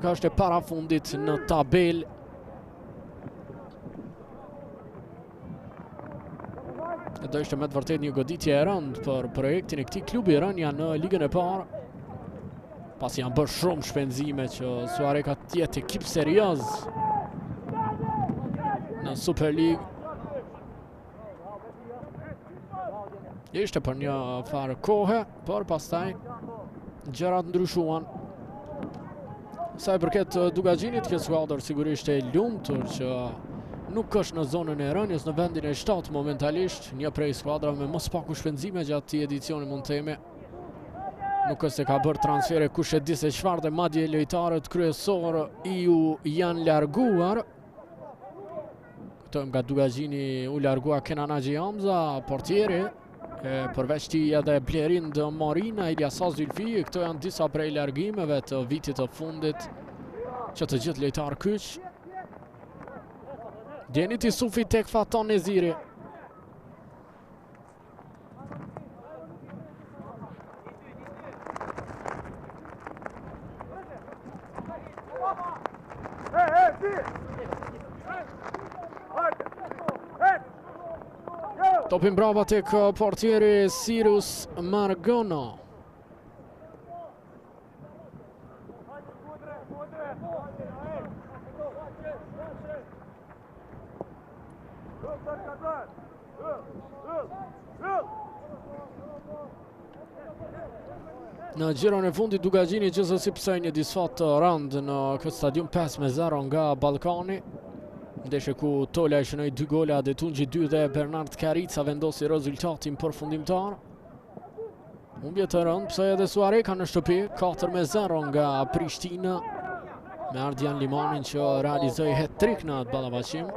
Ka është e para fundit në tabel. Do ishte me të vërtet një goditje e rëndë për projektin e këtij klubi Rënja në ligën e parë. Pas janë bërë shumë shpenzime që Suarek ka tjetë ekip serioz në Super League. Ishte për një farë kohë, por pastaj gjërat ndryshuan. Sa i përket Dugaxhinit, kjo skuadër sigurisht e lumtur që nuk është në zonën e Rënjës, në vendin e 7 momentalisht, një prej skuadrave me mos paku shpenzime gjatë këtij edicioni mund të themi. Nuk është se ka bërë transfere kush e di se çfarë, dhe madje lojtarët kryesor ju janë larguar. Këto nga Dugaxhini u largua Kenan Haxhi Hamza, portieri, përveç tij edhe Blerin Morina, Ilyasa Zylfi. Këto janë disa prej largimeve të vitit të fundit që të gjithë lojtar kyç. Djenit Isufi tek Faton Neziri. Topin brava tek portieri Sirus Margono. Në gjiron e fundit Dugaxhini gjithsesi psoi një disfat të rëndë në këtë stadium 5-0 nga Ballkani. Ndeshje ku Tola i shënoi 2 gola, Detunxhi 2 dhe Bernard Karica vendosi rezultatin përfundimtar. Humbje të rëndë psoi edhe Suareka në shtëpi, 4-0 nga Prishtina, me Ardian Limanin që realizoi hat-trick në atë ballavaçim.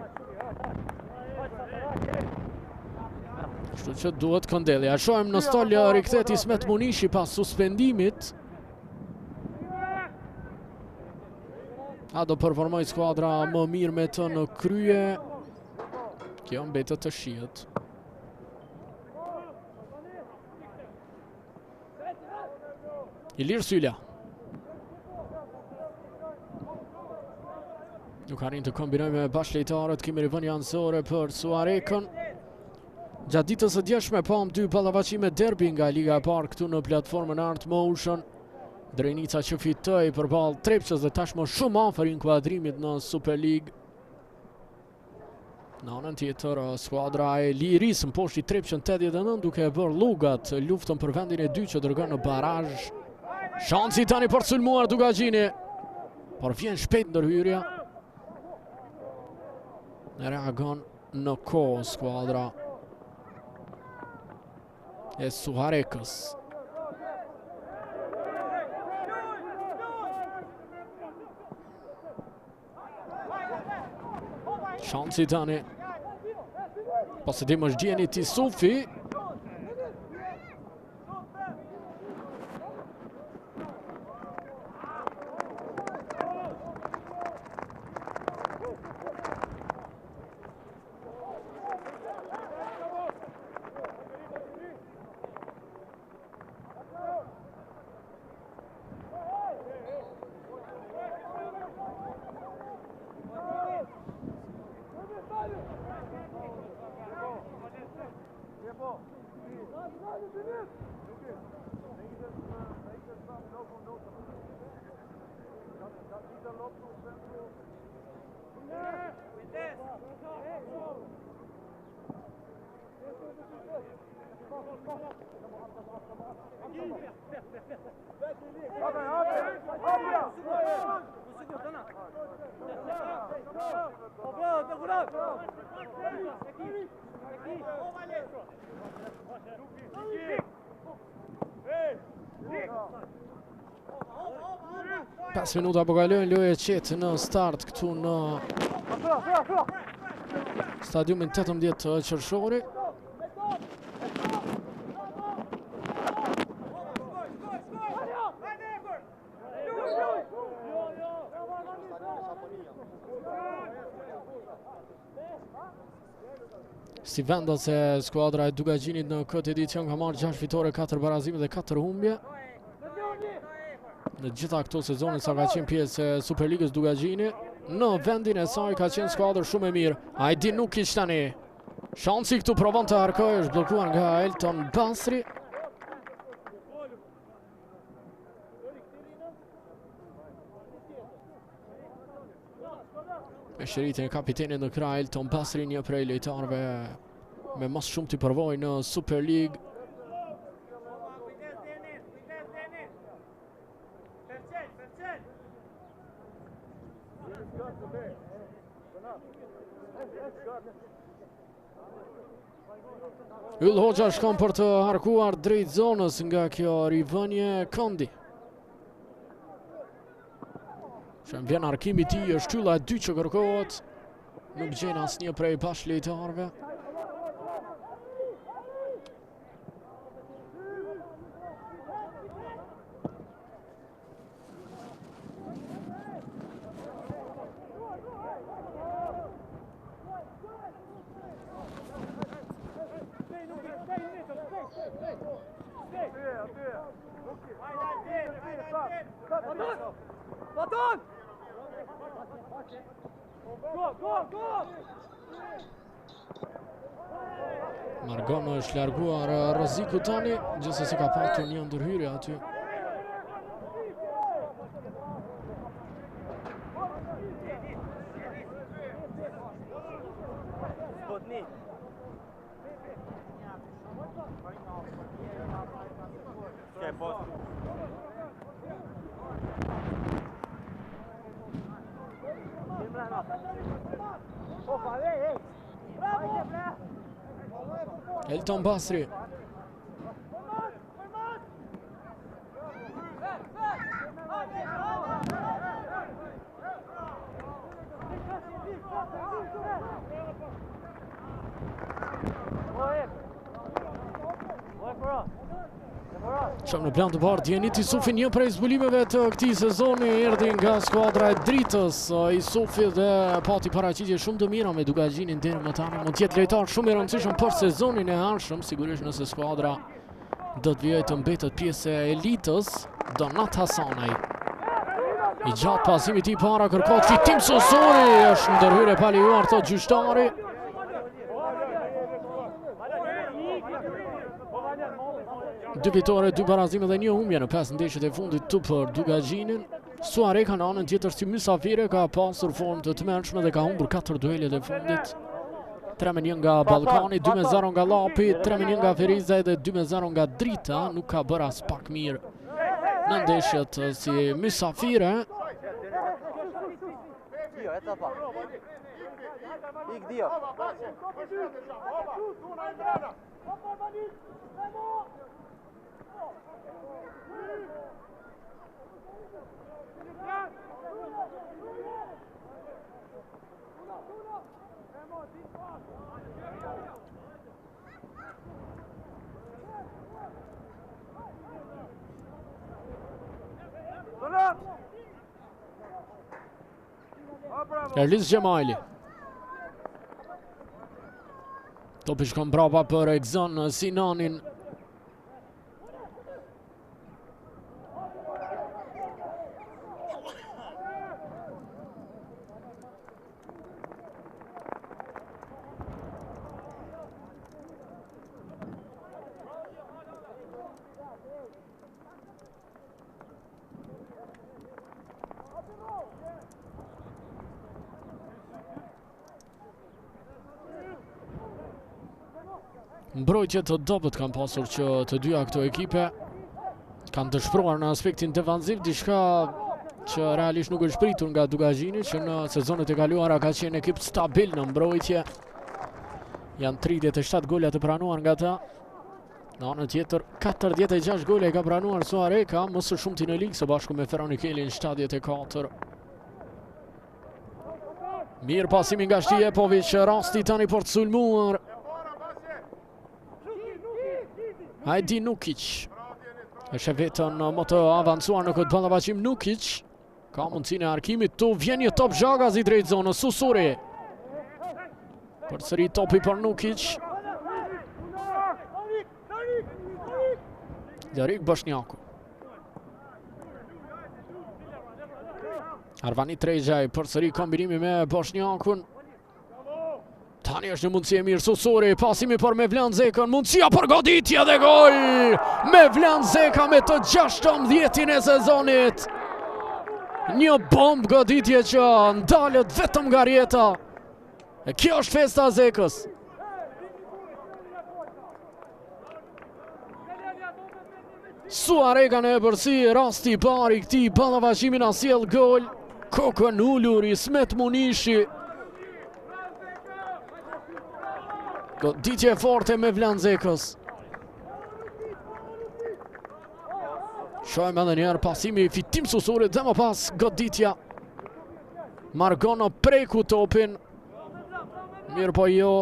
Kështu që duhet këndelja. Shohim në stol rikthehet Ismet Munishi pas suspendimit. A do performoj skuadra më mirë me të në krye? Kjo mbetet të shihet. Ilir Sylla. Nuk arrin të kombinoj me bashkëlojtarët, kemi rivënie anësore për Suarekën. Gjatë ditës së djeshme pam 2 ballavaçime derbi nga Liga e parë këtu në platformën Art Motion. Drenica që fitoi përballë Trepçës dhe tashmë shumë afër inkuadrimit në Super League. Në anën tjetër, skuadra e Liris në poshtë i Trepçën 89 duke bërë lugat luftën për vendin e 2 që dërgon në barazh. Shansi tani për sulmuar Dugaxhini, por vjen shpejt ndërhyrja. Reagon në kohë skuadra e Suarekës. Shansi tani. Posedim është Djenit Isufi. Pas minuta po kalojnë lojë qetë në start këtu në stadiumin 18 Qershori. Si vendas se skuadra e Dugaxhinit në këtë edicion ka marrë 6 fitore, 4 barazime dhe 4 humbje. në gjitha këto sezone sa ka qenë pjesë e Superligës Dugagjini. Në vendin e saj ka qenë skuadër shumë e mirë. Ajdin Nukic tani. Shansi këtu provon të harkojë, është bllokuar nga Elton Basri. Me shëritjen e kapitenit në krah Elton Basri, një prej lojtarëve me mas shumë të përvojë në Super League. Yll Hoxha shkon për të harkuar drejt zonës nga kjo rivënje Kondi. Që vjen harkimi i tij, është shtylla e dytë që kërkohet. Nuk gjen asnjë prej bashkëlojtarëve. Margon është larguar Rroziku tani, gjithsesi ka patur një ndërhyrje aty. Elton Basri. Shumë në plan të parë, Djenit Isufi, një prej zbulimeve të këtij sezoni, erdhi nga skuadra e Dritës. Isufi dhe pati paraqitje shumë të mira me Dugagjinin deri më tani. Mund të jetë lojtar shumë i rëndësishëm për sezonin e ardhshëm, sigurisht nëse skuadra do të vijojë të mbetet pjesë e elitës. Donat Hasanaj. I gjatë pasimit i para kërkohet fitim Susuri, është ndërhyrje pa lejuar thot gjyqtari. Dy fitore, dy barazime dhe një humbje në 5 ndeshjet e fundit të për Dugagjinin. Suareka në anën tjetër si mysafire ka pasur formë të tmerrshme dhe ka humbur 4 duelet e fundit. 3-1 nga Ballkani, 2-0 nga Lapi, 3-1 nga Feriza dhe 2-0 nga Drita. Nuk ka bërë as pak mirë në ndeshjet si mysafire. Erlis Gjemajli. Topi shkon brapa për Egzon Sinanin. Mbrojtje të dobët kanë pasur që të dyja këto ekipe. Kanë dëshpëruar në aspektin defanziv, diçka që realisht nuk është pritur nga Dugagjini, që në sezonet e kaluara ka qenë ekip stabil në mbrojtje. Janë 37 gola të pranuar nga ta. Në anën tjetër, 46 gola i ka pranuar Suareka, më së shumti në ligë së bashku me Ferronikelli në 74. Mirë pasimi nga Shtjepović, rasti tani për të sulmuar. Ajdin Nukic. Është vetën më të avancuar në këtë ballavaçim Nukic. Ka mundësinë e arkimit tu, vjen një top zhagazi drejt zonës Susuri. Përsëri topi për Nukic. Darik Bashnjaku. Arvani Tregjaj përsëri kombinimi me Boshnjakun. Tani është në mundësi e mirë Susuri, pasimi për Mevlan Zekën, mundësia për goditje dhe gol! Mevlan Zeka me të 16-in e sezonit. Një bomb goditje që ndalët vetëm nga rjeta. E kjo është festa Zekës. Suarega në e përsi, rasti pari këti balavaqimin a sjell gol. Kokën ullur Ismet Munishi. Goditje forte me Mevlan Zekës. Shojmë edhe njerë pasimi fitim Susurit dhe më pas goditja. Margono preku topin. Mirë po jo,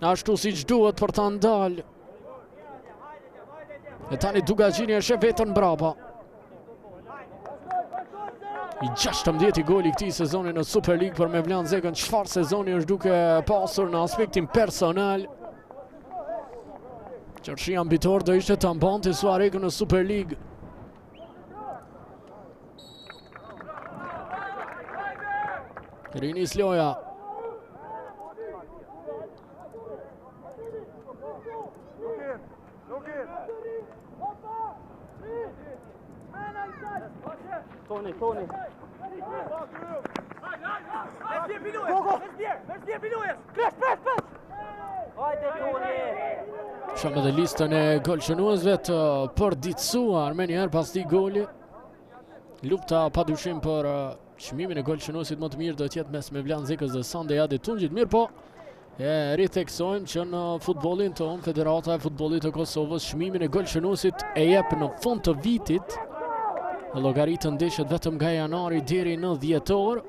ashtu si që duhet për ta ndalë. E tani Dugagjini e shef vetën brapa. I 16 goli këtij sezoni në Super League për Mevlan Zekën. Çfarë sezoni është duke pasur në aspektin personal. Qërshi ambitor do ishte të mbante Suaregën në Super League. Rinis loja. Toni. Shumë edhe listën e golshënuesve të përditësuar me njerë pas ti goli. Lufta pa dyshim për çmimin e golshënuesit më të mirë do t'jetë mes Mevlan Zekës dhe Sande Adetungji. Mirë po, e ritheksojmë që në futbollin tonë, Federata e Futbollit të Kosovës çmimin e golshënuesit e jep në fund të vitit. Llogaritën ndeshjet vetëm nga janari deri në dhjetor.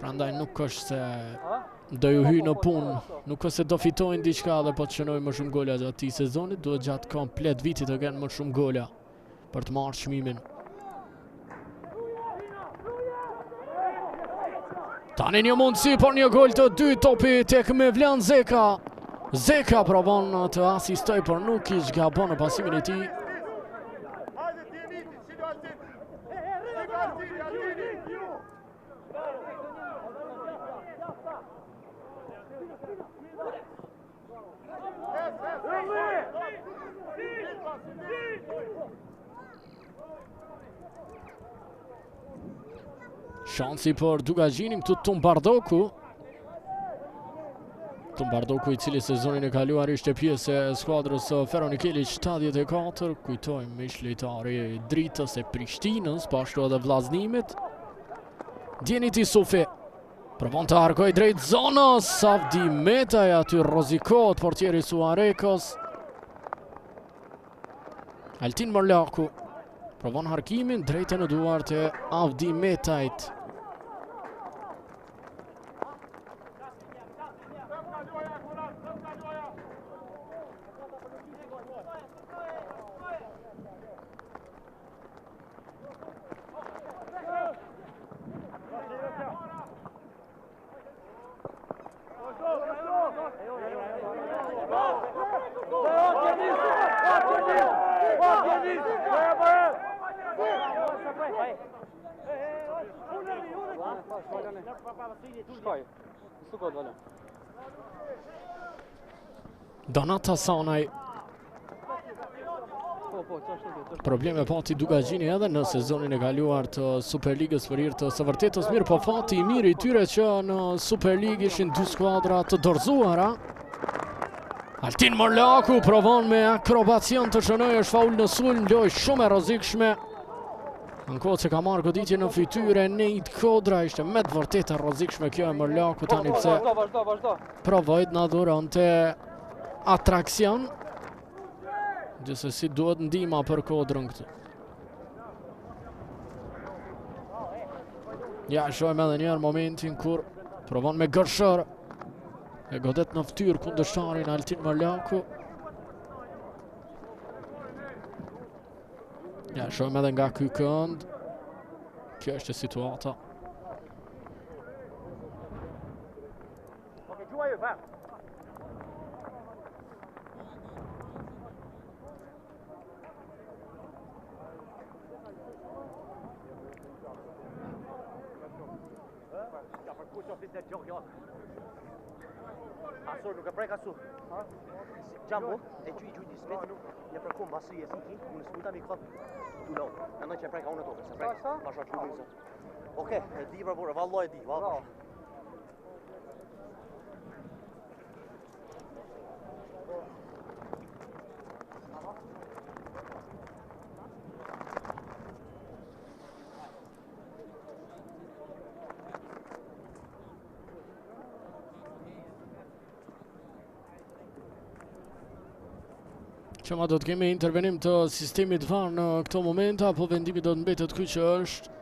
Prandaj nuk është se do ju hyjë në punë, nuk është se do fitojnë diçka dhe po të shënojnë më shumë gola gjatë këtij sezonit, duhet gjatë komplet vitit të kenë më shumë gola për të marrë çmimin. Tani një mundësi për një gol të dy topi tek Mevlan Zeka. Zeka provon të asistoj, por nuk i zgabon në pasimin e tij. Shansi për Dugagjinin këtu Tumbardoku. Tumbardoku i cili sezonin e kaluar ishte pjesë e skuadrës Feronikeli 74, kujtojmë ish lojtari Dritës e Prishtinës, po ashtu edhe vllaznimit. Djenit Isufi provon të arkoj drejt zonës, Avdi Metaj aty rrezikohet portieri Suarekos. Altin Morlaku provon harkimin drejt në duart e Avdi Metajt. Donata Sanaj. Probleme pati Dugagjini edhe në sezonin e kaluar të Superligës për hir të së vërtetës. Mirë po fati i mirë i tyre që në Superligë ishin dy skuadra të dorëzuara. Altin Morlaku provon me akrobacion të shënojë, është faul në sulm, lojë shumë e rrezikshme. Në kohë që ka marrë goditje në fytyre Nejt Kodra, ishte me të vërtetë e rrezikshme kjo e Morlaku, tani pse provojt na dhuronte atraksion. Gjithsesi duhet ndihma për Kodrën këtu. Ja, shohim edhe njerë momentin kur provon me gërshër. E godet në ftyrë kundërshtarin Altin Morlaku. Ja, shohim edhe nga ky kënd. Kjo është situata. Kush oficer gjok. Asur nuk e prek asu. Gjambo, e gjuj një smit, një përkum basi e siki, unë smuta mi kot tu lo. Në që e preka unë tokën, se preka. Pasha që unë Oke, e di për burë, valloj e di, valloj. Që ma do të kemi intervenim të sistemit VAR në këto momenta, apo vendimi do të mbetet ky që është.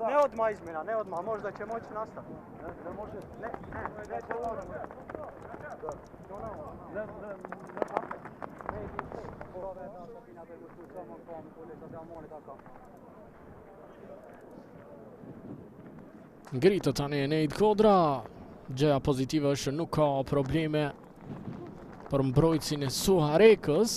Ne odmah izmjena, ne odmah, možda će moći nastaviti. Ne može. Ne će ono. Ngritë tani e Nejt Kodra. Gjëja pozitive është nuk ka probleme për mbrojtësin e Suharekës.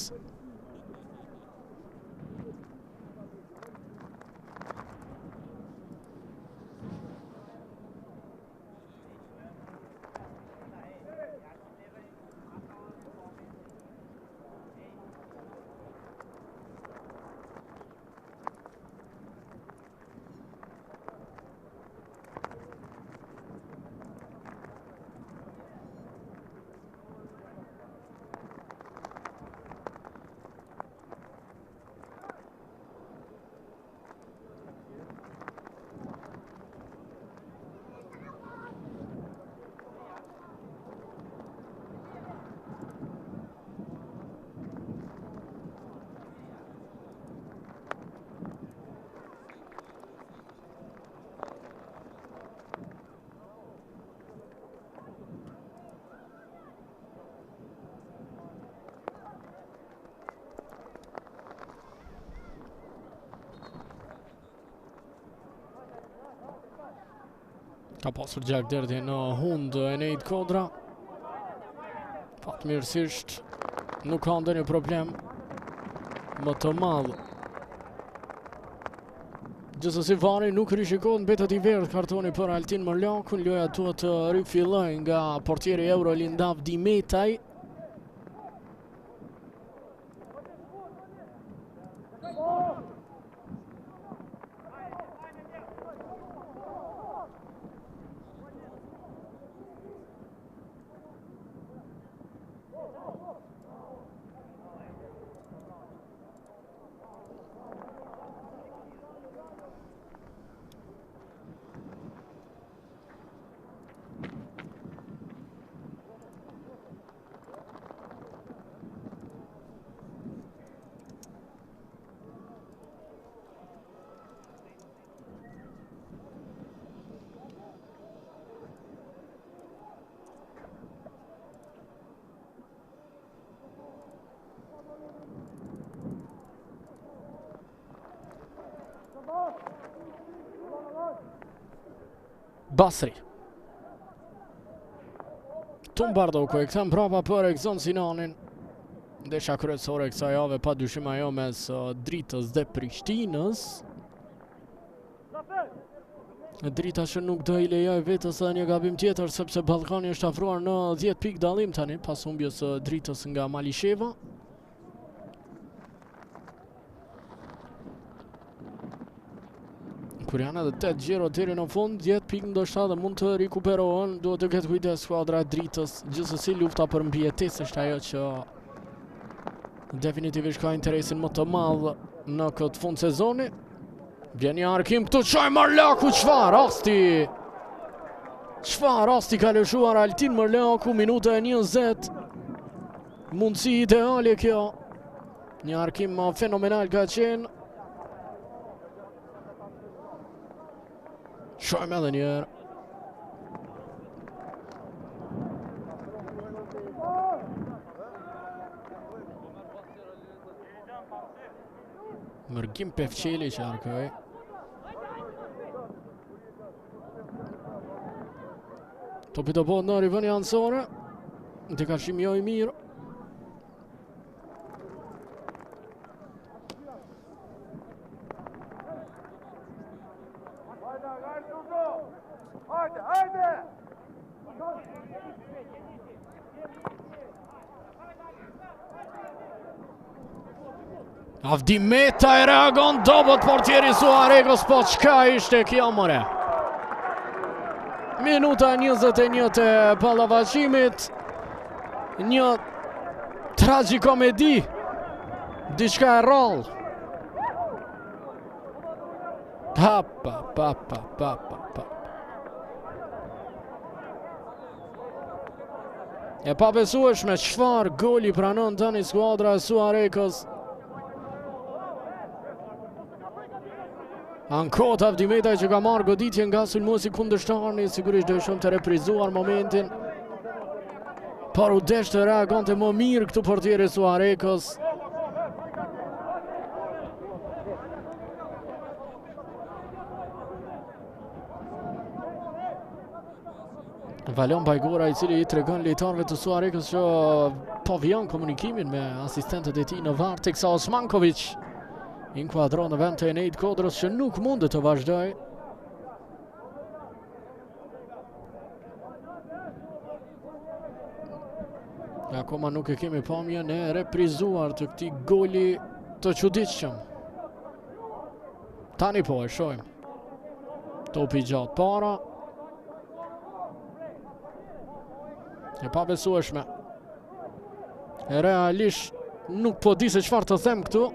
Ka pasur gjakderdhje në hund e Nejt Kodra. Fatmirësisht nuk ka ndonjë problem më të madh. Gjithsesi vari nuk rishikon, mbetet i verdh kartoni për Altin Mërlakun. Loja duhet të rifillojë nga portieri Eurolindav Dimetaj. Basri. Tumbardoku e kthen brapa për Ekzon Sinanin. Ndeshja kryesore kësaj jave pa dyshim ajo mes Dritës dhe Prishtinës. Drita që nuk do I lejoj vetës edhe një gabim tjetër, sepse Ballkani është afruar në 10 pikë dallim tani pas humbjes së Dritës nga Malisheva. Kur janë edhe 8 gjiro deri në fund, 10 pikë ndoshta dhe mund të rikuperohen, duhet të ketë kujdes skuadra e Dritës. Gjithsesi lufta për mbijetesë është ajo që definitivisht ka interesin më të madh në këtë fund sezoni. Vjen një arkim këtu, çaj Mërlaku, çfarë rasti! Çfarë rasti ka lëshuar Altin Mërlaku, minuta e 20. Mundësi ideale kjo. Një arkim fenomenal ka qenë. Shojmë edhe njerë. Mërgim Pevqeli që arkoj. Topi të bëhet në rivëni ansore. Në të kalëshim jo i mirë. Avdi Meta e reagon dobët portieri Suarekos, po qka ishte kjo mëre? Minuta 21 të pallavaqimit. Një tragikomedi. Diçka e rrallë. E pabesueshme çfarë goli pranon tani skuadra e Suarekos. Ankot Avdi Meta që ka marrë goditje nga sulmuesi kundërshtarni, sigurisht do shumë të reprizuar momentin. Por u desh të reagonte më mirë këtu portieri Suarekos. Valon Bajgora, i cili i tregon lojtarëve të Suarekos që po vijon komunikimin me asistentët e tij në varr, teksa Osmanković inkuadron në vend të Enejt Kodrës që nuk mundet të vazhdoj. Akoma nuk e kemi pamjen e reprizuar të këtij goli të çuditshëm. Tani po e shohim. Topi gjatë para. E pabesueshme. E realisht nuk po di se çfarë të them këtu.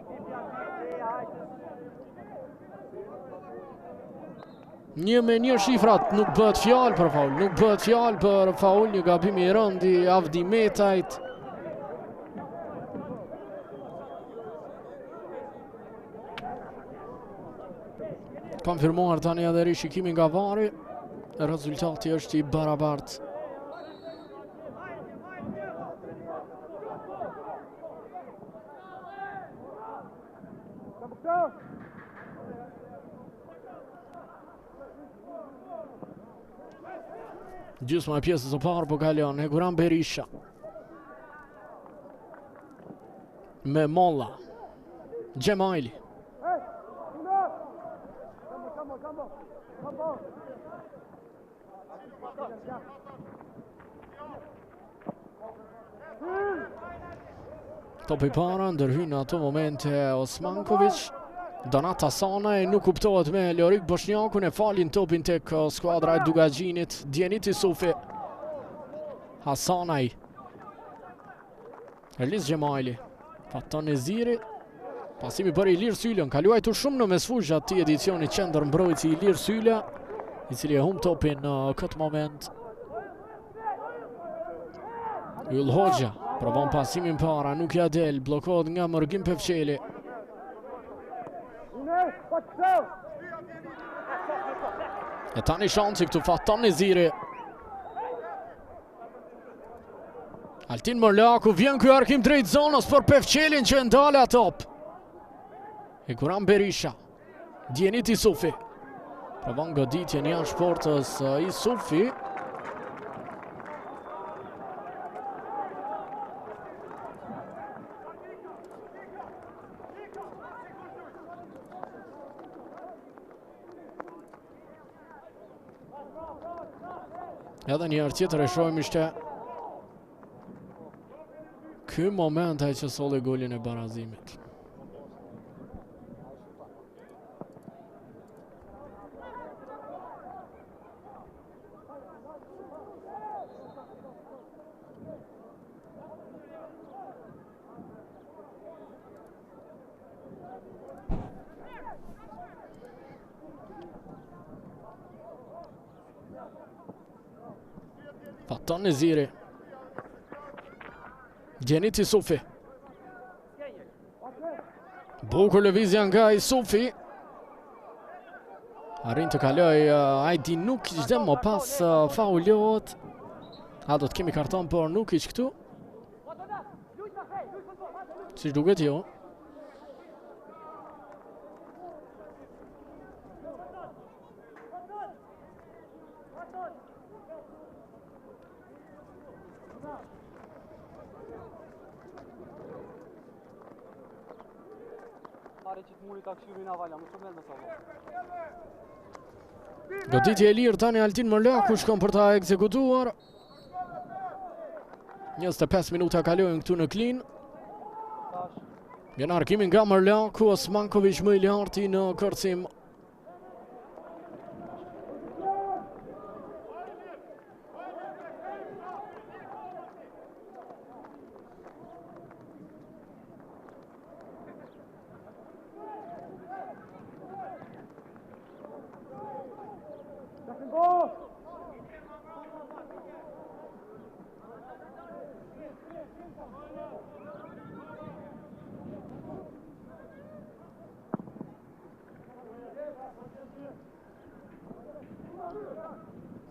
Një me një shifrat, nuk bëhet fjalë për faul, nuk bëhet fjalë për faul, një gabim i rënd i Avdi Metajt. Konfirmuar tani edhe rishikimi nga vari, rezultati është i barabartë. Gjysma e pjesës së parë po kalon Heguram Berisha. Me Molla. Gjemajli. Topi para, ndërhyn në ato momente Osmanković. Donat Hasanaj nuk kuptohet me Lorik Boshnjakun, e falin topin tek skuadra e Dugaxhinit. Djenit Isufi. Hasanaj. Erlis Gjemajli. Faton Neziri. Pasimi për Ilir Sylen. Ka luajtur shumë në mesfush atij edicionit qendër mbrojtësi Ilir Syla, i cili e humb topin në këtë moment. Yll Hoxha provon pasimin para, nuk ja del, bllokohet nga Mërgim Pevqeli. E tani shansi këtu, Faton Neziri. Altin Mërlaku, vjen ky arkim drejt zonës për Pevqelin që ndala top. Heguram Berisha. Djenit Isufi. Provon goditjen jashtë portës Isufi. Edhe një herë tjetër e shohim ishte ky moment ai që solli golin e barazimit. Faton Neziri. Djenit Isufi. Bukur lëvizja nga Isufi. Arrin të kaloj Ajdi Nukić dhe më pas faulohet. A do të kemi karton për Nukić këtu? Si duket jo. Goditje e lirë tani Altin Mërlaku shkon për ta ekzekutuar. 25 minuta kalojnë këtu në Klin. Vjen arkimin nga Mërlaku, Osmankovic më i larti në kërcim.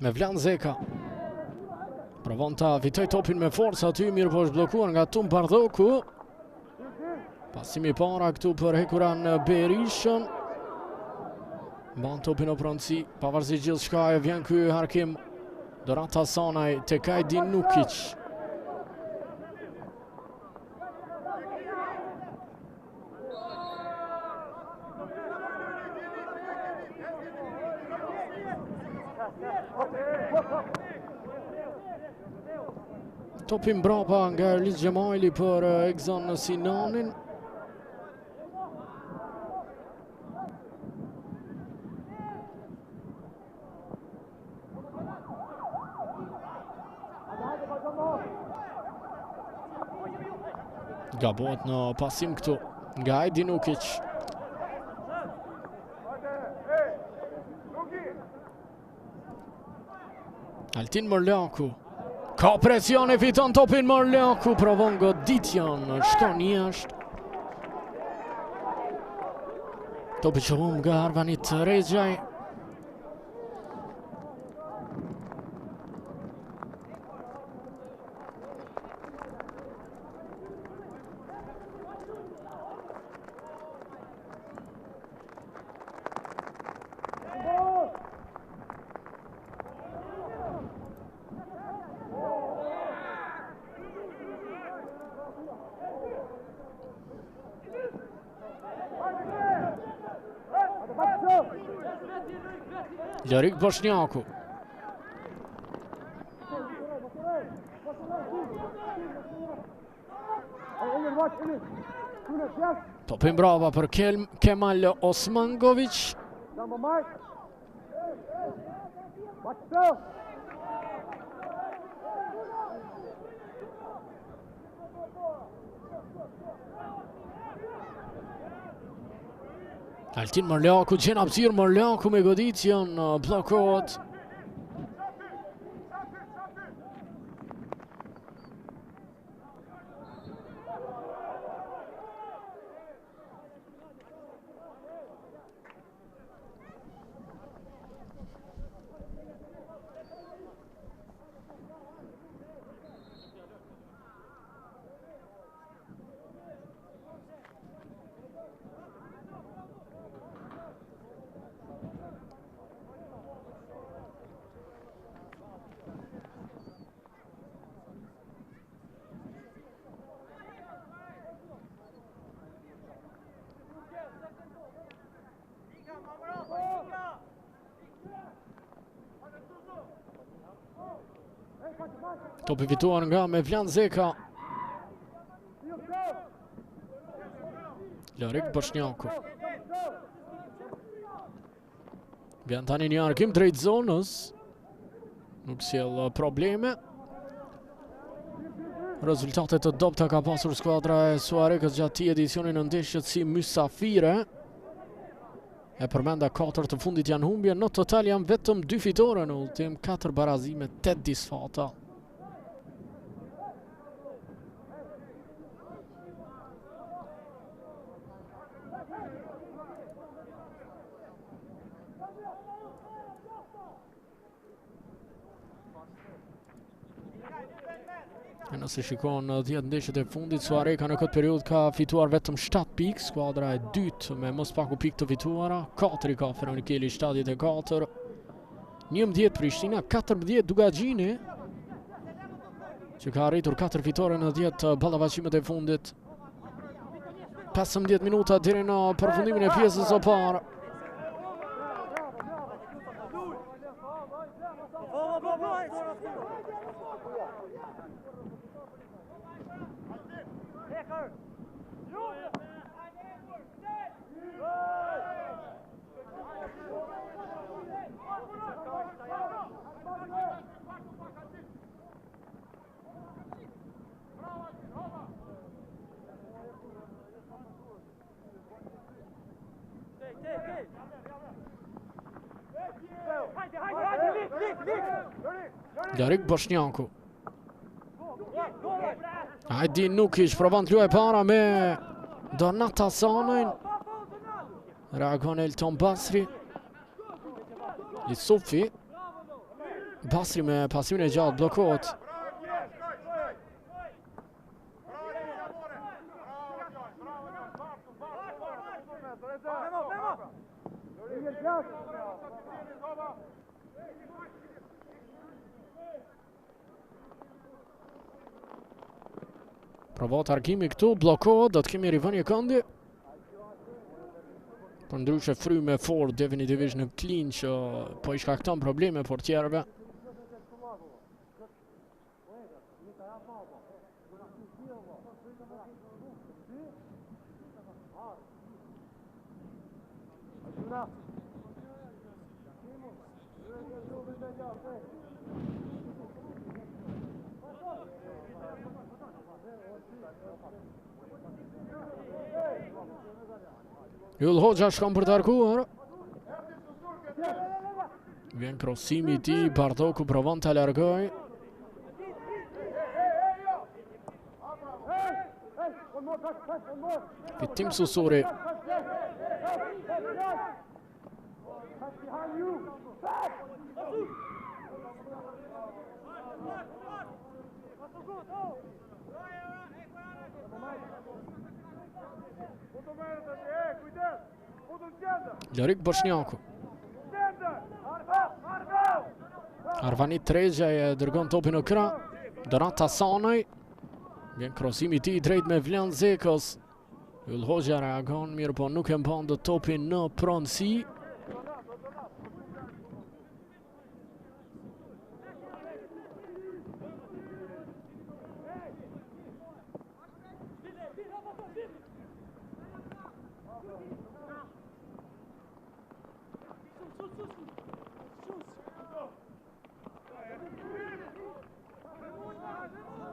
Mevlan Zeka provon ta fitoj topin me forcë aty, mirë po është blokuar nga Tum Bardhoku. Pasimi para këtu për Hekuran Berishën. Mban topin o pronësi, pavarësisht gjithçka e vjen ky harkim. Dorat Hasanaj tek Ajdin Nukic. Topin brapa nga Erlis Gjemajli për Egzon Sinanin. Gabohet në pasim këtu nga Ajdin Nukic. Altin Mërlaku. Ka presion e fiton topin Mërlaku, provon goditjen, shkon jashtë. Topi që hum nga Arvanit Rexhaj. Lorik Boshnjaku. Topin brava për Kemal Osmangovic. Altin Mërlaku, gjen hapësirë Mërlaku me goditjen, blokohet. Topi fituar nga Mevlan Zeka. Lorik Boshnjaku. Vjen tani një arkim drejt zonës. Nuk sjell probleme. Rezultatet të dobta ka pasur skuadra e Suarekës gjatë këtij edicioni në ndeshjet si mysafire. E përmenda 4 të fundit janë humbje, në total janë vetëm 2 fitore në ultim, 4 barazime, 8 disfata. E nëse shikon 10 ndeshjet e fundit, Suareka në këtë periudhë ka fituar vetëm 7 pikë, skuadra e dytë me mos paku pikë të fituara, 4 ka Feronikeli 74, 11 Prishtina, 14 Dugagjini, që ka arritur 4 fitore në 10 ballavaqimet e fundit. 15 minuta deri në përfundimin e pjesës së parë. Larik Boshnjaku. Hajdi Nukic provon të luaj para me Donat Hasanajn. Reagon Elton Basri. Yusufi. Basri me pasimin e gjatë bllokohet. Provot argimi këtu, bllokohet, do të kemi rivënie këndi. Për ndryshe fryme fort definitivisht në clinch, po i shkakton probleme portierëve. Yul Hoxha shkon për të arkuar. Vjen krosimi i tij, Bardoku provon ta largoj. Fitim Susuri. Larik Boshnjaku. Arvanit Trezja e dërgon topin në krah. Donat Hasanaj. Vjen krosimi i tij drejt me Vlen Zekos. Yul Hoxha reagon mirë, po nuk e mban dot topin në pronësi.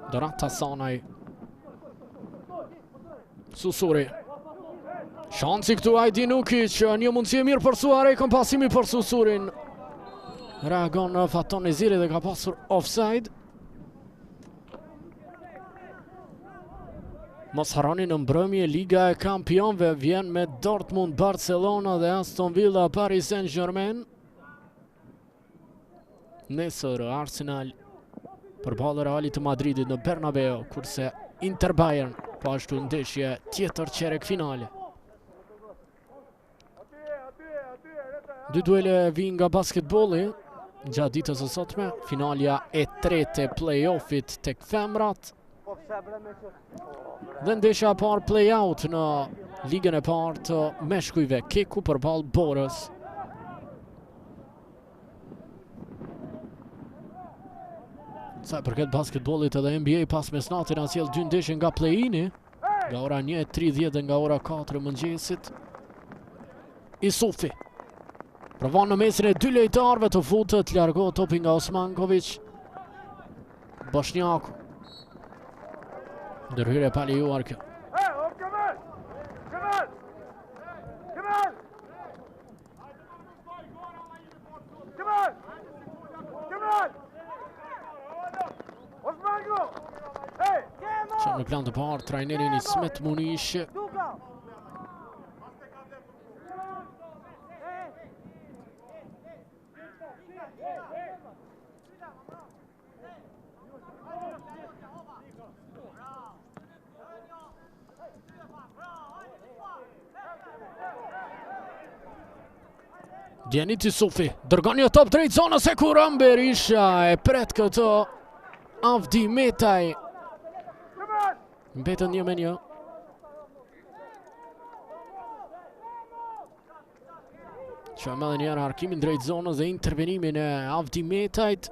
Donat Hasanaj. Susuri. Shansi këtu Hajdi Nukic, një mundësi e mirë për Suare, kompasimi për Susurin. Reagon Faton Neziri dhe ka pasur offside. Mos harroni në mbrëmje Liga e Kampionëve vjen me Dortmund, Barcelona dhe Aston Villa, Paris Saint-Germain. Nesër Arsenal përballë Realit të Madridit në Bernabeu, kurse Inter Bayern po ashtu ndeshje tjetër çerek finale. Dy duele vijnë nga basketbolli gjatë ditës së sotme, finalja e tretë e play-offit tek femrat. Dhe ndeshja e parë play-out në ligën e parë të meshkujve, Keku përballë Borës. Sa përket basketbollit edhe NBA pas mesnatin a sjell dy ndeshje nga play-ini, nga ora 1:30 dhe nga ora 4 mëngjesit. Yusufi provon në mesin e dy lojtarëve të futet, largohet topi nga Osmankovic. Boshnjaku. Ndërhyrje pa lejuar kjo. Në plan të parë, trajnerin Ismet Munish. Djenit Yusufi, dërgon një top drejt zonës e Kuran Berisha e pret këtë Avdi Metaj. Mbetën 1-1. Shohim edhe njerë harkimin drejt zonës dhe intervenimin e Avdi Metajt.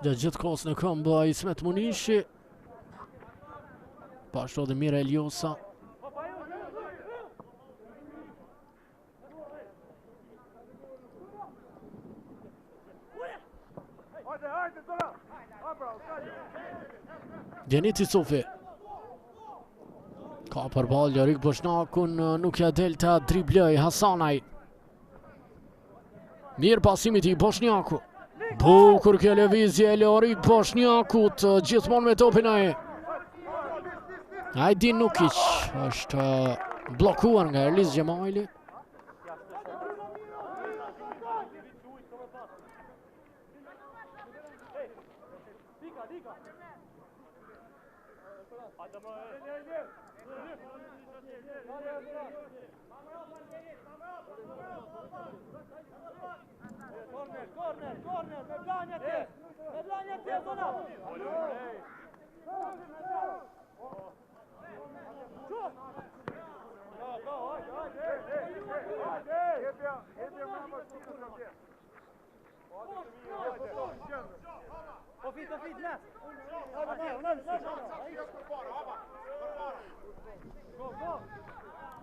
Dhe gjithë kohës në këmbë Ismet Munishi. Pashtu dhe Mira Eliosa. Djeniti Sofi. Ka për bal Jorik Boshnakun, nuk ja del të dribloj Hasanaj. Mirë pasimit i Boshnjaku. Bukur kjo lëvizje Jorik Boshnjakut, gjithmonë me topin ai. Ajdin Nukic është blokuar nga Erlis Gjemajli.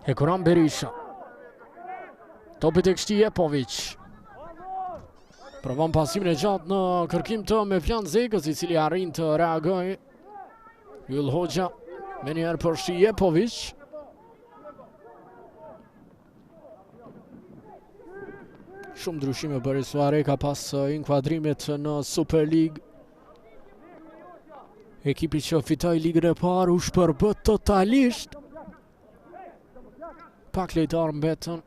Hekuran Berisha. Topit e kështi Jepovic. Provon pasimin e gjatë në kërkim të Mevlan Zegës, i cili arrin të reagoj. Yll Hoxha me njerë përshti Jepovic. Shumë ndryshime bëri Suareka pas inkuadrimit në Super League. Ekipi që fitoi ligën e parë u shpërbët totalisht. Pak lejtar mbetën.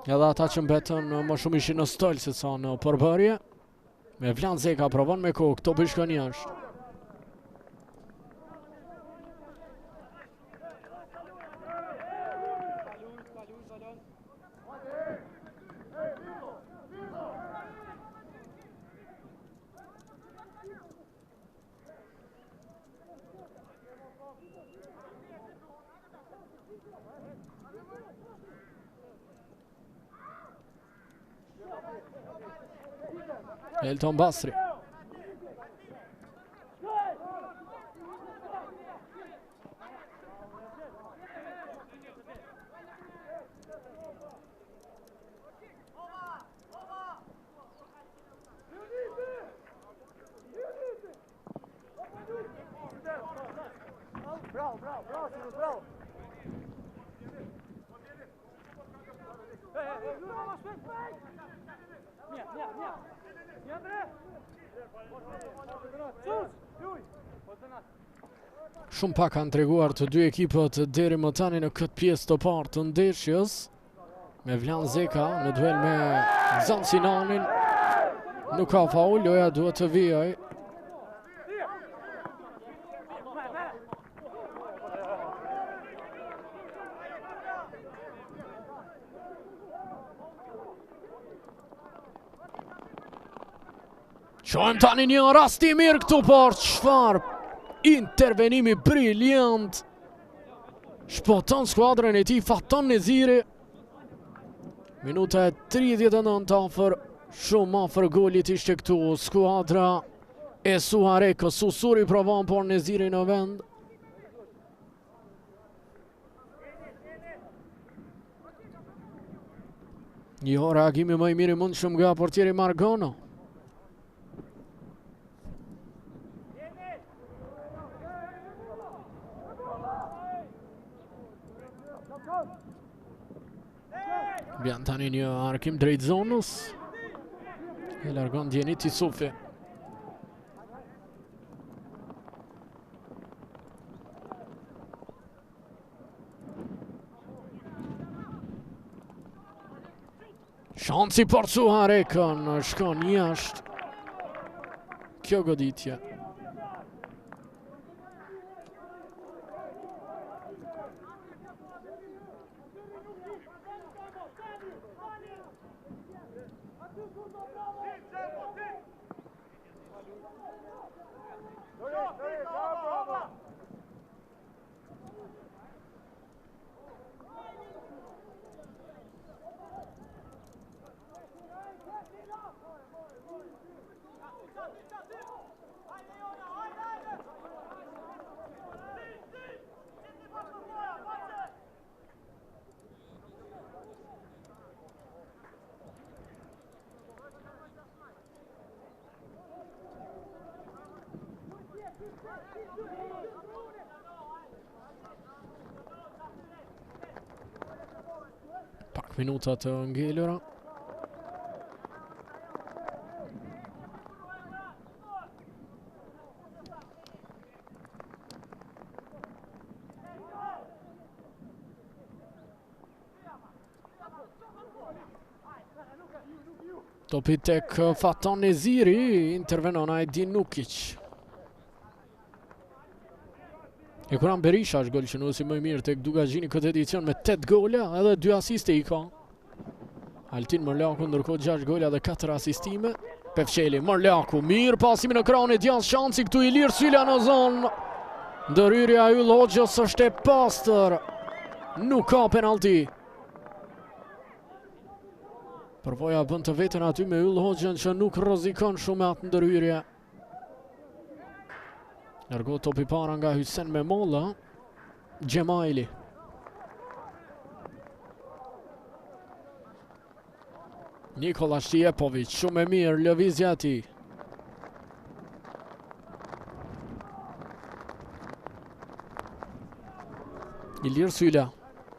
Edhe ata që mbetën më shumë ishin në stol se sa në përbërje. Mevlan Zeka provon me kokë, topi shkon jashtë. Elton Basri. Bravo, bravo. Shumë pak kanë treguar të dy ekipët deri më tani në këtë pjesë të parë të ndeshjes. Mevlan Zeka në duel me Zansinanin. Nuk ka faul, loja duhet të vijoj. Shohim tani një rast i mirë këtu, por çfarë intervenimi briljant. Shpoton skuadrën e tij Faton Neziri. Minuta e 39 afër, shumë afër golit ishte këtu skuadra e Suarekës. Susuri provon, por Neziri në vend. Jo, reagimi më i mirë i mundshëm nga portieri Margono. Bjan tani një arkim drejt zonës. E largon Djeniti Sofi. Shansi për Suarekën, shkon jashtë. Kjo goditje. Pak minuta të ngelura. Topi tek Faton Neziri, intervenon Ajdin Nukic. E Kuran Berisha është golqënuesi më i mirë tek Dugagjini këtë edicion me 8 gola edhe 2 asiste i ka. Altin Morlaku ndërkohë 6 gola dhe 4 asistime. Pevçeli, Morlaku, mirë pasimi në krahun e djathtë, shansi këtu Ilir Sylla në zonë. Ndërhyrja e Yll Hoxhës është e pastër. Nuk ka penalti. Përvoja bën të vetën aty me Yll Hoxhën që nuk rrezikon shumë atë ndërhyrje. Largo topi para nga Hysen Memolla. Gjemaili. Nikola Štjepović, shumë e mirë lëvizja e tij. Ilir Sylla,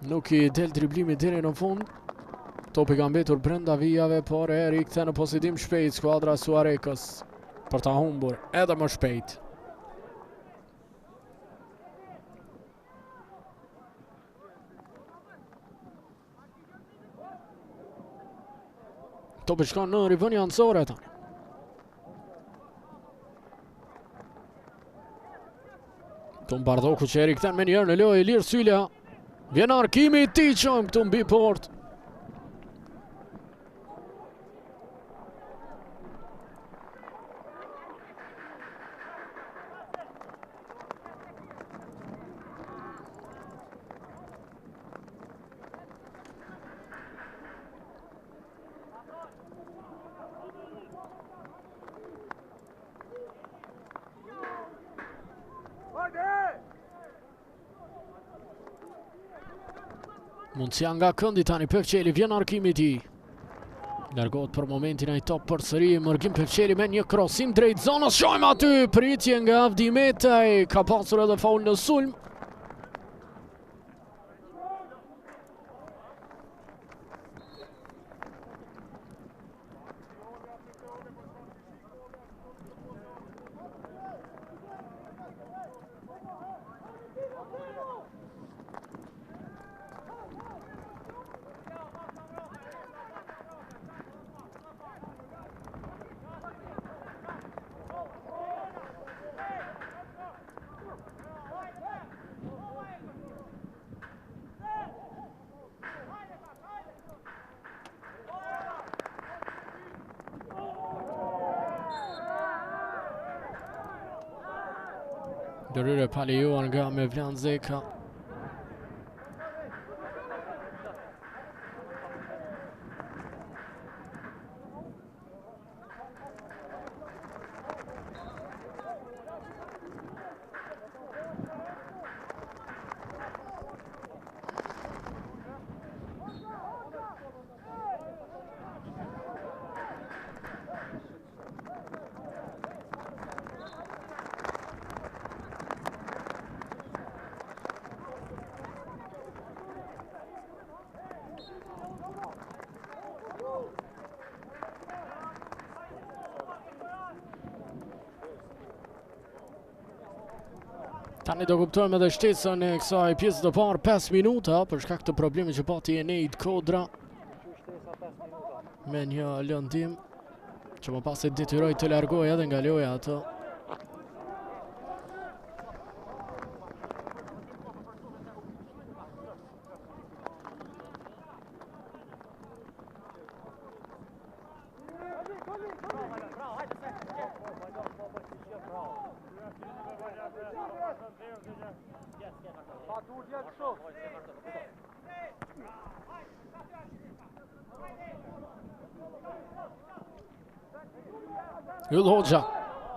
nuk i del driblimi deri në fund. Topi ka mbetur brenda vijave, por e rikhthe në posedim shpejt skuadra Suarekës për ta humbur edhe më shpejt. Topi shkon në rivënie anësore tani. Tom Bardoku që e rikthen me njerë në lojë Ilir Sylla. Vjen arkimi i tij çojmë këtu mbi port. Mundësia nga këndi tani Pevçeli, vjen arkimi i tij. Largohet për momentin ai top përsëri, Mërgim Pevçeli me një krosim drejt zonës, shojmë aty, pritje nga Avdi Metaj, ka pasur edhe faul në sulm. Ndërhyrje pa lejuar nga Mevlan Zeka. Tani do kuptojmë edhe shtesën e kësaj pjesë të parë 5 minuta për shkak të problemit që pati Eneid Kodra me një lëndim që më pas e detyroi të largohej edhe nga loja atë. Yll Hoxha,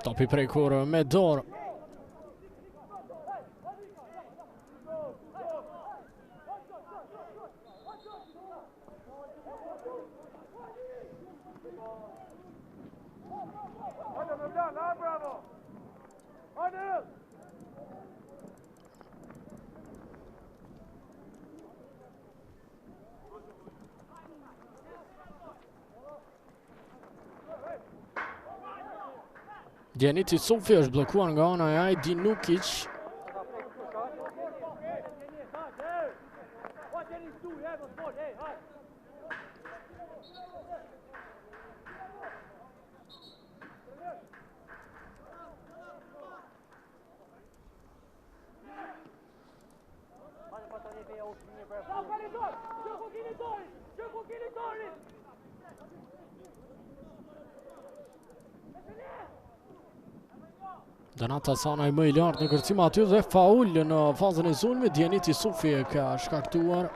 topi prekur me dorë. Djeniti Sufi është blokuar nga ana e Ajdi Nukic. Donata Sanaj më i lartë në kërcim aty dhe faul në fazën e sulmit. Djeniti Sufi e ka shkaktuar.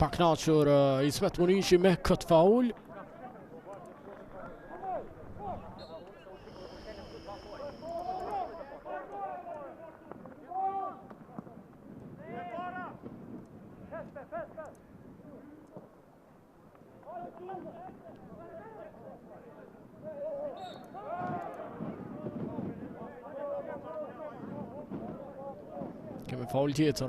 Pa knaqur Ismet Munishi me këtë faul. Kemi faul tjetër.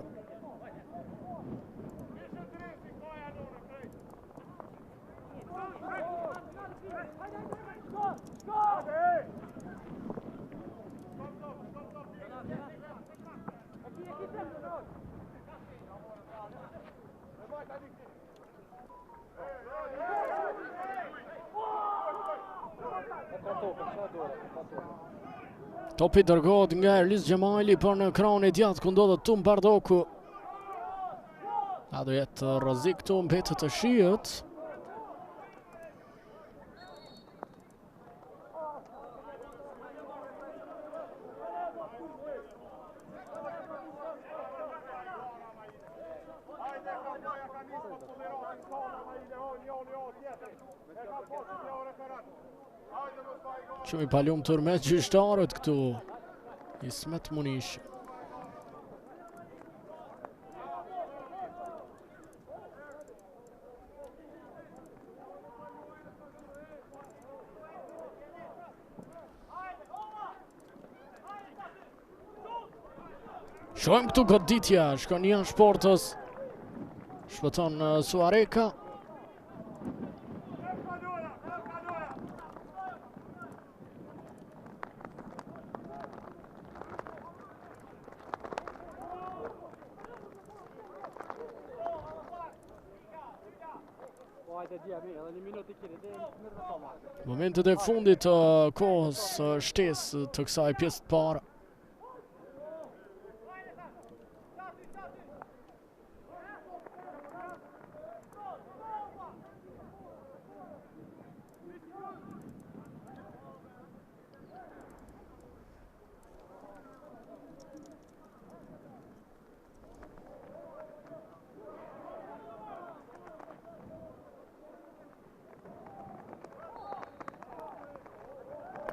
Topi dërgohet nga Erlis Gjemali për në kraun e djathtë ku ndodhet Tum Bardoku. A do jetë rrezik këtu, mbetet të shihet. Shumë i palumtur me gjyqtarët këtu. Ismet Munishi. Shohim këtu goditja, shkon jashtë portës. Shpëton Suareka. Momentet e fundit të kohës shtesë të kësaj pjesë të parë.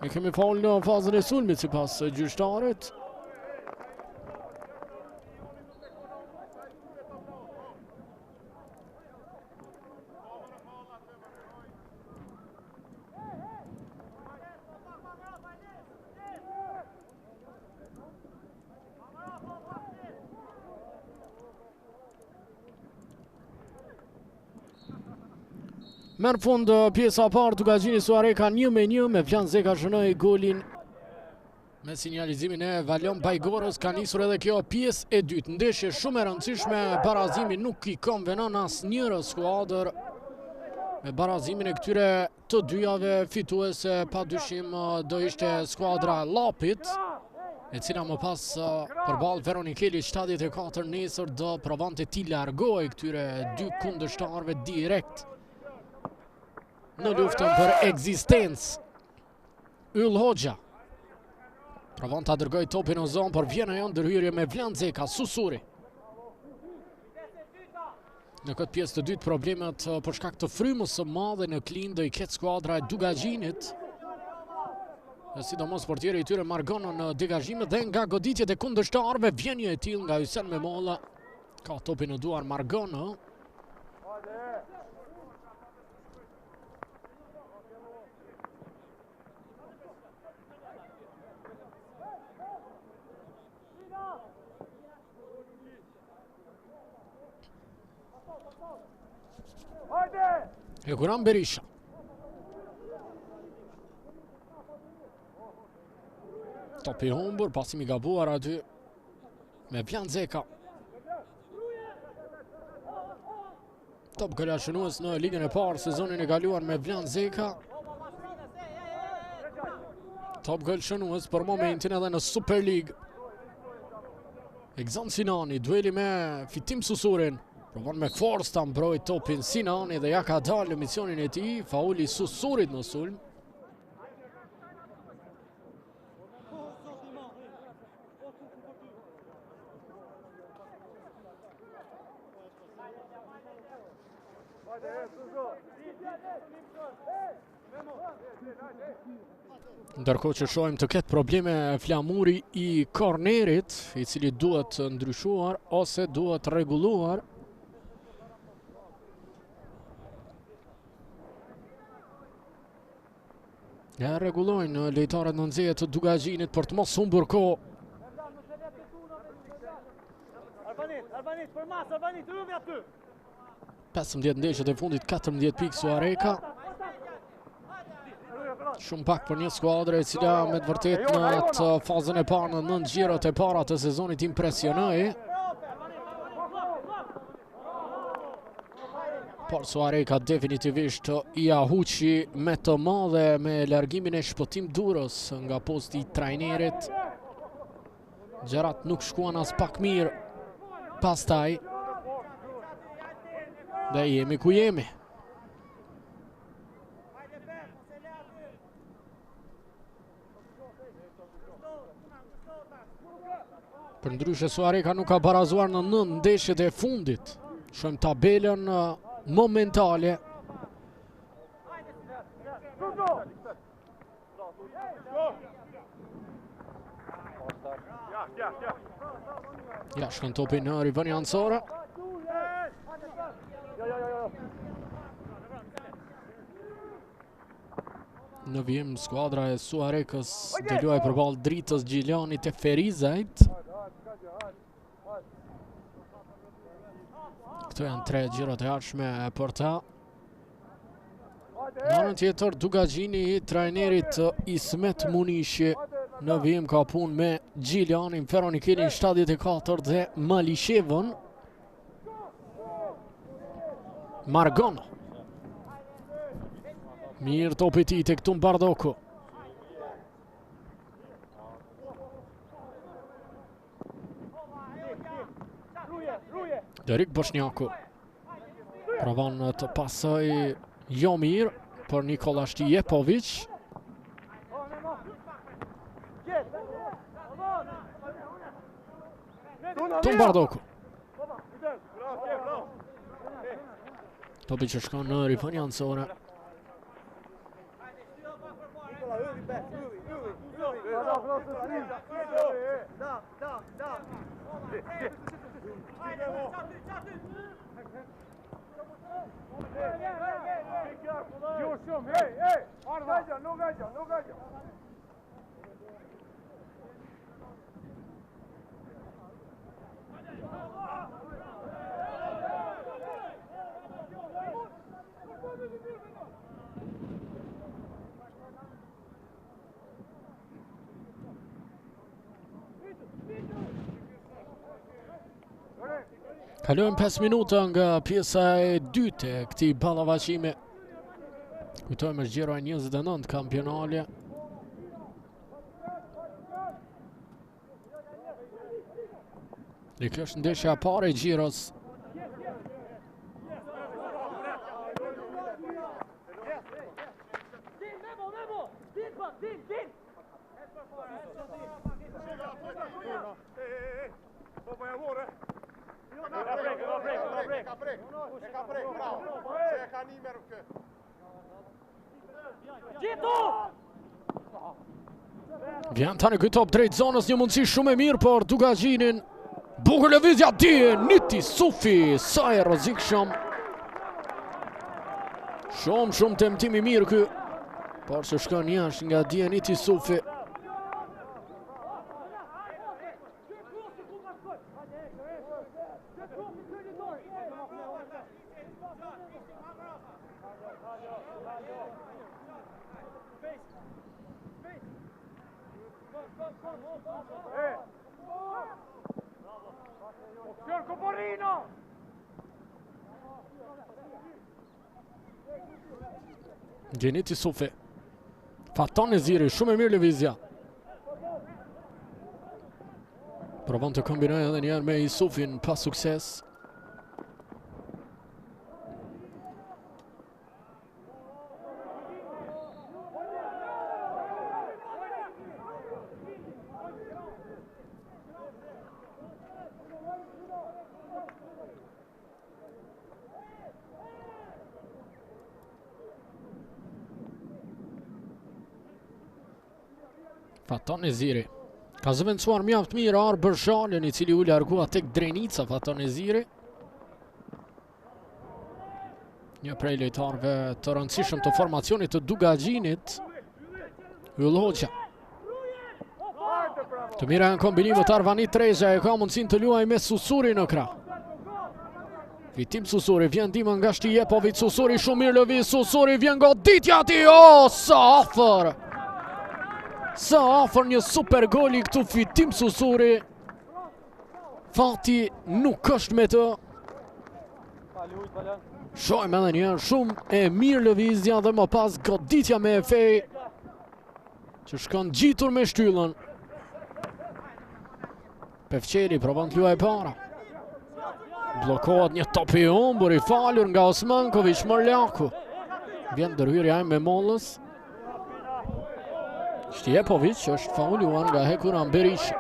Ne kemi faul në fazën e sulmit sipas gjyqtarit. Merë fund pjesa parë Dugagjini Suareka 1-1 me Vlan Zeka shënoi golin me sinjalizimin e Valion Bajgorës. Ka nisur edhe kjo pjesë e dytë. Ndeshje shumë e rëndësishme, barazimi nuk i konvenon asnjëra skuadër. Me barazimin e këtyre të dyjave fituese padyshim do ishte skuadra Lapit, e cila më pas përballë Veronikeli 74 nesër do provante t'i largojë këtyre dy kundërshtarëve direkt në luftën për ekzistencë. Yll Hoxha provon ta dërgojë topin në zonë, por vjen ajo ndërhyrje me Vlan Zeka, Susuri. Në këtë pjesë të dytë problemet për shkak të frymës së madhe në klinë do i ketë skuadra e Dugagjinit. Sidomos portieri i tyre Margono në degazhime dhe nga goditjet e kundërshtarëve vjen një e tillë nga Hysén Memolla. Ka topin në duar Margono. Eguran Berisha. Topi humbur, pasimi gabuar aty me Vlan Zeka. Top golaçënues në ligën e parë sezonin e kaluar me Vlan Zeka. Top golaçënues për momentin edhe në Super League. Egzan Sinani, dueli me Fitim Susurin. Provon me forcë ta mbrojë topin Sinani dhe ja ka dalë misionin e tij, fauli Susurit në sulm. Ndërkohë që shohim të ketë probleme flamuri i kornerit, i cili duhet ndryshuar ose duhet rregulluar. Ja rregullojnë lojtarët në nxehje të Dugaxhinit për të mos humbur kohë. Arbanit, për mas, Arbanit, rëvi aty. 15 ndeshjet e fundit, 14 pikë Suareka. Shumë pak për një skuadrë e cila me të vërtet në atë fazën e parë në 9 xhirot e para të sezonit impresionoi. Por Suareka definitivisht i ahuqi me të madhe me largimin e Shpëtim Durrës nga posti i trajnerit. Gjërat nuk shkuan as pak mirë pastaj. Dhe jemi ku jemi. Për ndryshe Suareka nuk ka barazuar në 9 ndeshjet e fundit. Shohim tabelën momentale. Ja shkon topi në Rivani Ansora. Në vijim skuadra e Suarekës do luajë përballë Dritës Gjiljanit e Ferizajt. Këto janë 3 xhirot e ardhshme për ta. Në anën tjetër Dugaxhini i trajnerit Ismet Munishi në vijim ka punë me Gjiljanin, Feronikelin 74 dhe Malishevën. Margon. Mirë topi ti tek Tumbardoku. Derik Boshnjaku. Provon të pasoj jo mirë për Nikola Štijepović. Tumbardoku. Topi që shkon në Rivani Ansora. Kalojmë 5 minuta nga pjesa e dytë e këtij ballavaqimi. Kujtojmë është gjiro e 29 kampionale. Dhe kjo është ndeshja e parë e gjiros. Vjen tani ky top drejt zonës, një mundësi shumë e mirë por Dugaxhinin. Bukur lëvizja dje, Niti Sufi, sa e rrezikshëm. Shumë temtim i mirë ky. Por që shkon jashtë nga dje Niti Sufi. Gjeniti Sufi. Faton Neziri, shumë e mirë lëvizja. Provon të kombinoj edhe njerë me Isufin, pa sukses. Faton Neziri. Ka zëvendësuar mjaft mirë Arbër Shalën, i cili u largua tek Drenica Faton Neziri. Një prej lojtarëve të rëndësishëm të formacionit të Dugagjinit. Yll Hoxha. Të mira në kombinimet Arvanit Trezha e ka mundësin të luaj me Susuri në krah. Fitim Susuri, vjen ndihmë nga Shtijepovic, Susuri shumë mirë lëviz, Susuri vjen goditja ati, sa afër! Sa afër një super goli këtu Fitim Susuri. Fati nuk është me të. Shojmë edhe njerë, shumë e mirë lëvizja dhe më pas goditja me Efej, që shkon gjitur me shtyllën. Pevqeli provon të luaj para. Blokohet një top i humbur i falur nga Osmankovic Mërlaku. Vjen ndërhyrja me Mollës. Shtijepovic është fauluar nga Hekuran Berisha.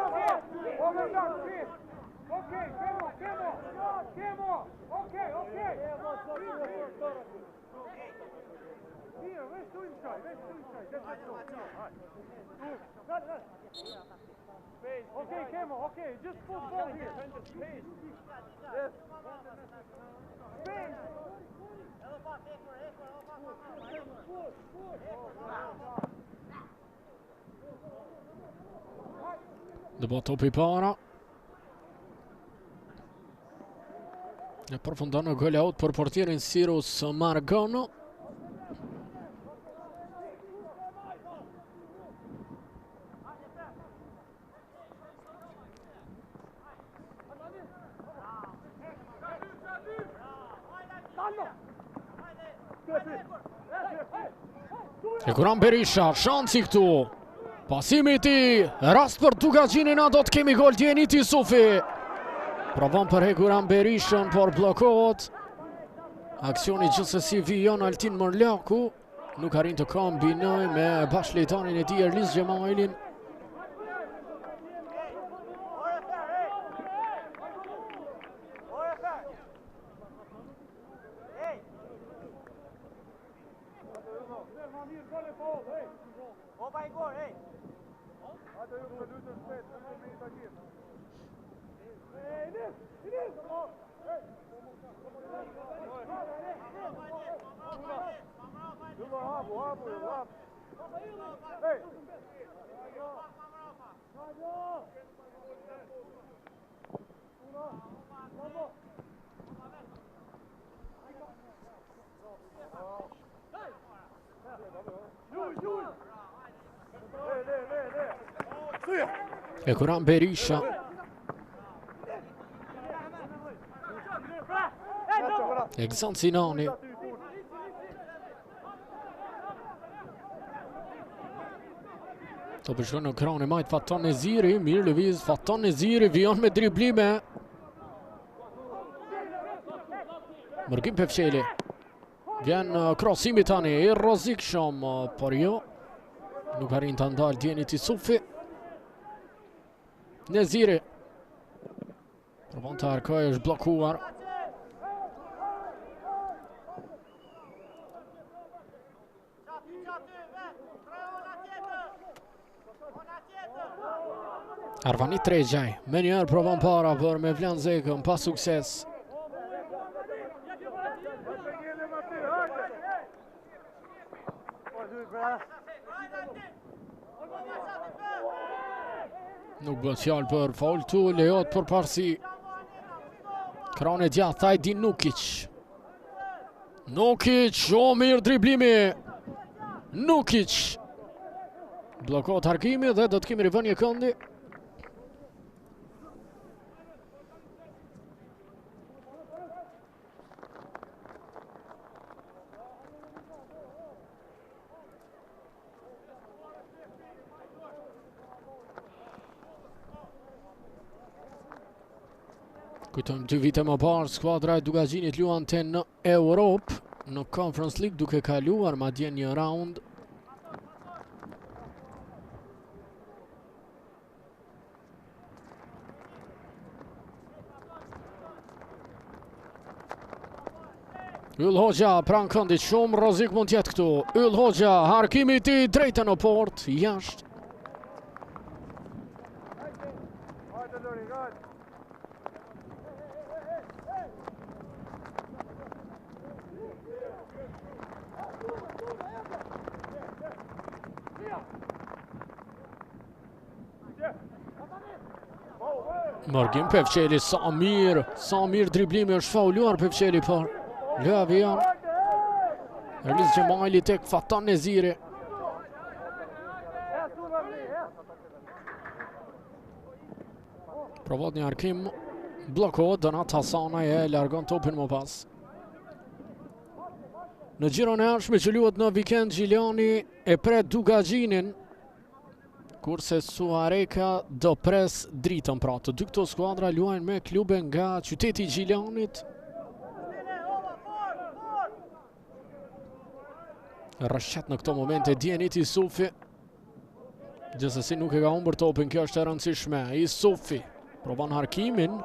Okay, Kemo, okay, just put ball here. Yes. Dhe bo topi para. E përfundon në gol out për portierin Cyrus Margono. Hekuran Berisha, shansi këtu. Pasimi i tij, rast për Dugagjinin, do të kemi gol Gjeniti Sufi. Provon për Hekuran Berishën, por blokohet. Aksioni gjithsesi vijon Altin Mërlaku. Nuk arrin të kombinoj me bashkëlojtarin e tij Erlis Gjemailin. Hekuran Berisha. Egzan Sinani. Të përshkon në kran e majt Faton Neziri. Mirë lëviz Faton Neziri, vijon me driblime. Mërgim Pevqeli. Vjen krosimi tani i rrezikshëm, por jo. Nuk arrin të ndalë Gjeniti Sufi. Neziri. Provon të arkoj, është blokuar. Arvanit Trezhaj, me njerë provon para për me vlan Zekën, pa sukses. Nuk bët fjallë për faul tu, lejot për parësi. Krane gjatë, Ajdin Nukic. Nukic, o mirë driblimi. Nukic. Blokot Harkimi dhe do të kemi rivënje këndi. Kujtojmë 2 vite më parë, skuadra e Dugaxhinit luante në Europë, në Conference League, duke kaluar madje një round. Yll Hoxha pranë këndit, shumë rrezik mund t'jetë këtu. Yll Hoxha, Harkimi ti drejtë në port, jashtë. Margim Pevçeli, sa mirë driblimi është fauluar Pevçeli par. Lëvi janë. Erlis Gjemali tek Fatan Neziri. Provot një Harkim, blokohet, Donat Hasanaj e largon topin më pas. Në gjiron e arshme që luhet në vikend, Gjiliani e pret Dugaxhinin, kurse Suareka do pres dritën pra. Të dy këto skuadra luajnë me klube nga qyteti i Gjilianit. Rrëshqet në këto momente Djenit Isufi. Gjithsesi nuk e ka humbur topin, kjo është e rëndësishme. Isufi provon Harkimin.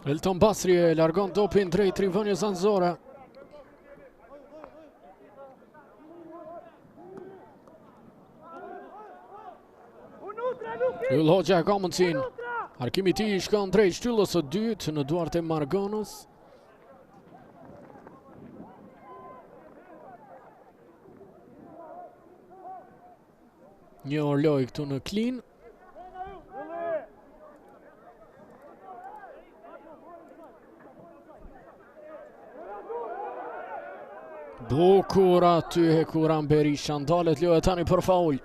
Elton Basri e largon topin drejt rivënies anëzore. Yll Hoxha ka mundësin. Harkimi ti shkon drejt shtyllës së dytë në duart e Margonës. Një orloj këtu në klin. Bukur aty e Kuran Berisha, ndalet lojë tani për faul.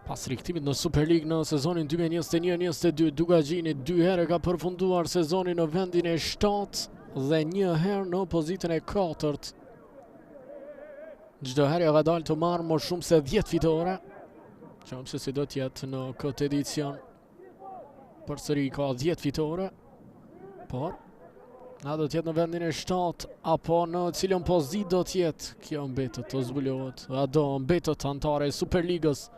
Pas rikthimit në Super League në sezonin 2021-22, Dugaxhini 2 herë ka përfunduar sezonin në vendin e 7 dhe 1 herë në pozitën e 4. Çdo herë ka dalë të marrë më shumë se 10 fitore. Qëmë se si do t'jetë në këtë edicion. Përsëri ka 10 fitore. Por na do t'jetë në vendin e 7 apo në cilën pozitë do t'jetë. Kjo mbetet të zbulohet. A do mbetet antare e Superligës.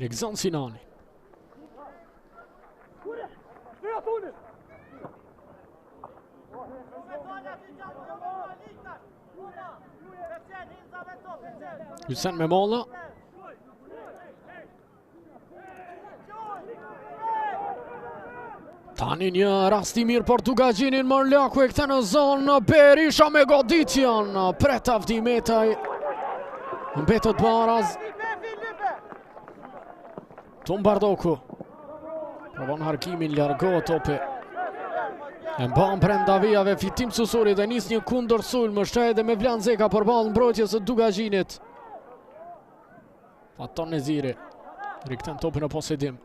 Egzan Sinani. Hysén Memolla. Tani një rast i mirë për Dugaxhinin, Morlaku e këthe në zonë, Berisha me goditjen, pret Avdi Metaj. Mbetet baraz. Tumbardoku. Provon Harkimin, largohet topi. E mban brenda vijave Fitim Susuri dhe nis një kundër sulm, është edhe me Vlan Zeka përballë mbrojtjes së Dugaxhinit. Fatan Neziri rikthon topin në posedim.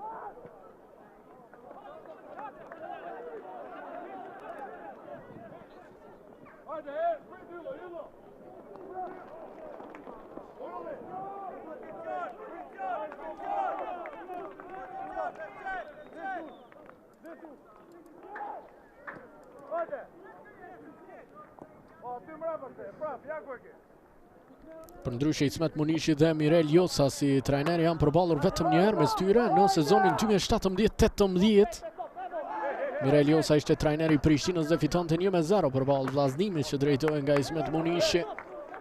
Për ndryshe Ismet Munishi dhe Mirel Josa si trajner janë përballur vetëm një herë mes tyre në sezonin 2017-18. Mirel Josa ishte trajneri i Prishtinës dhe fitonte 1-0 përballë vllazënimit që drejtohej nga Ismet Munishi.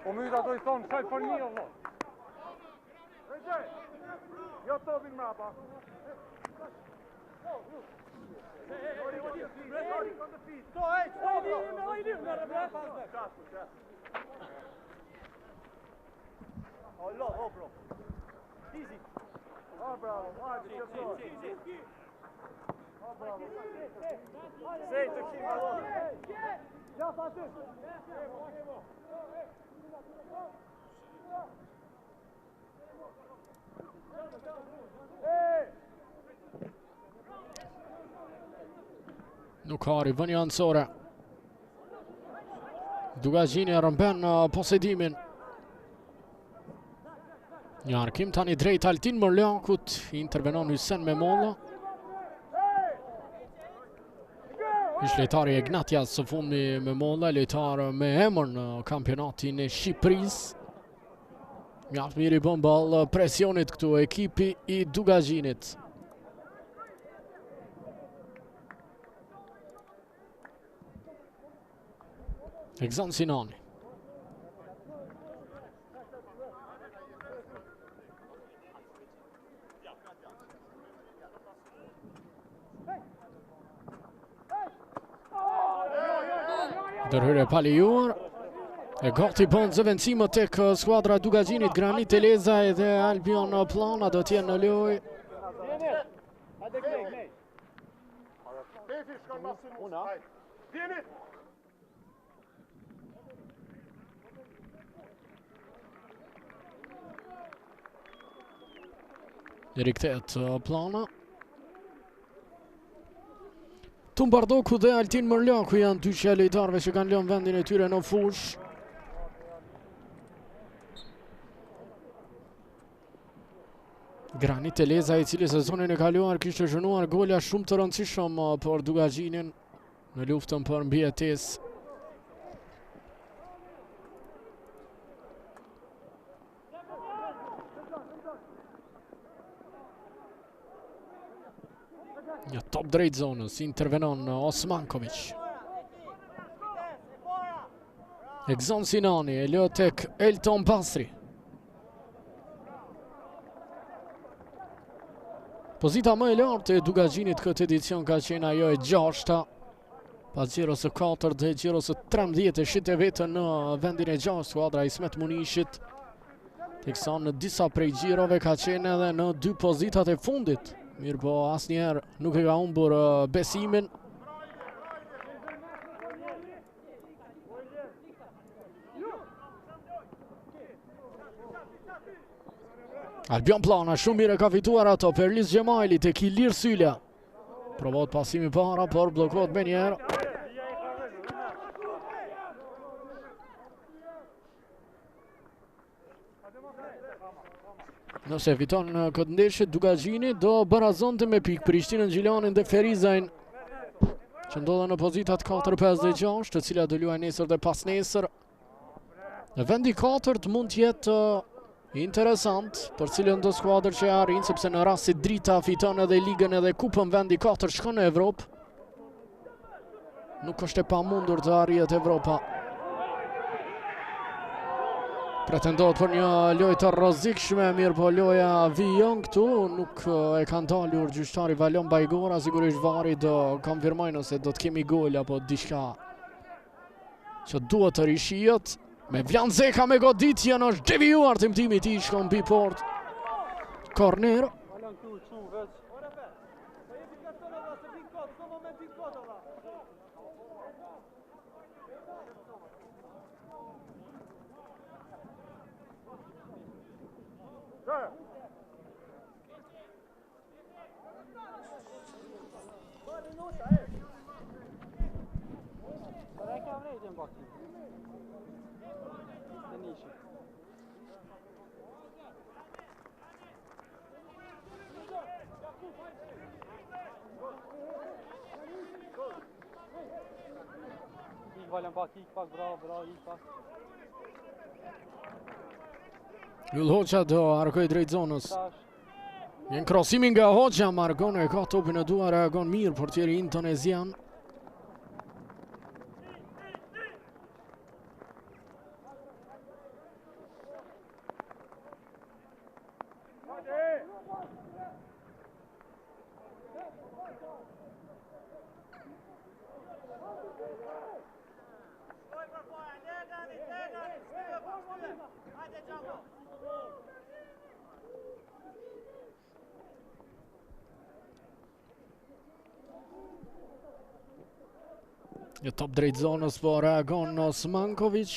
Po myta do I thonë, sajt për një, vëlla. Jo topin mrapa. Oh, bro. Easy. Oh, bravo. Oh, bravo. Say to keep along. Ja, Fatih. Nuk ka rivënja anësore. Dugagjini rëmben posedimin. Një arkim tani drejt Altin Mërlakut, intervenon Hysen Memolla. Ish lejtari Ignatias së fundi Memolla, lejtar me emër në kampionatin e Shqipërisë. Mjaft mirë I bën ball presionit këtu ekipi I Dugagjinit. Egzan Sinani. Ndërhyrje palijuar. E gati bën zëvendësime tek skuadra e Dugagjinit, Granit Eleza edhe Albion Plana do t'jenë në lojë. Rikthehet Plana. Tumbardoku dhe Altin Mërlaku janë dy lejtarëve që kanë lënë vendin e tyre në fush. Granit Eleza I cili sezonin e kaluar kishte zhënuar gola shumë të rëndësishëm për Dugagjinin në luftën për mbijetesë. Një top drejt zonës, intervenon Osmankovic. Egzan Sinani e lë tek Elton Basri. Pozita më e lartë e Dugagjinit këtë edicion ka qenë ajo e 6-ta. Pas xhiros së 4 dhe xhiros së 13 e shite vetën në vendin e 6 skuadra Ismet Munishit. Teksa në disa prej xhirove ka qenë edhe në 2 pozitat e fundit. Mirë po asnjëherë nuk e ka humbur besimin. Albion Plana shumë mirë ka fituar ato për Lis Gjemajli tek Ilir Sylla. Provohet pasimi para, por bllokohet me njerë. Nëse fiton këtë ndeshje, Dugagjini do barazonte me pikë Prishtinën, Gjilanin dhe Ferizajn, që ndodhen në pozitat 4, 5 dhe 6, të cilat do luajnë nesër dhe pas nesër. Në vendi 4 mund të jetë interesant për cilën do skuadër që arrin, sepse në rast se Drita fiton edhe ligën edhe kupën, vendi 4 shkon në Evropë. Nuk është e pamundur të arrihet Evropa. Pretendohet për një lojë të rrezikshme, mirë po loja vijon këtu, nuk e kanë dalur gjyqtari Valon Bajgora, sigurisht vari do konfirmojnë nëse do të kemi gol apo diçka që duhet të rishihet. Me Vlan Zeka me goditjen është devijuar timtimi I tij, shkon mbi port. Korner. Valjan pak, ik pak, bravo, ik pak. Yll Hoxha do arkoj drejt zonës. Vjen krosimi nga Hoxha, Margon e ka topin e duar, reagon mirë portieri indonezian. Një top drejt zonës, po reagon Osmankovic.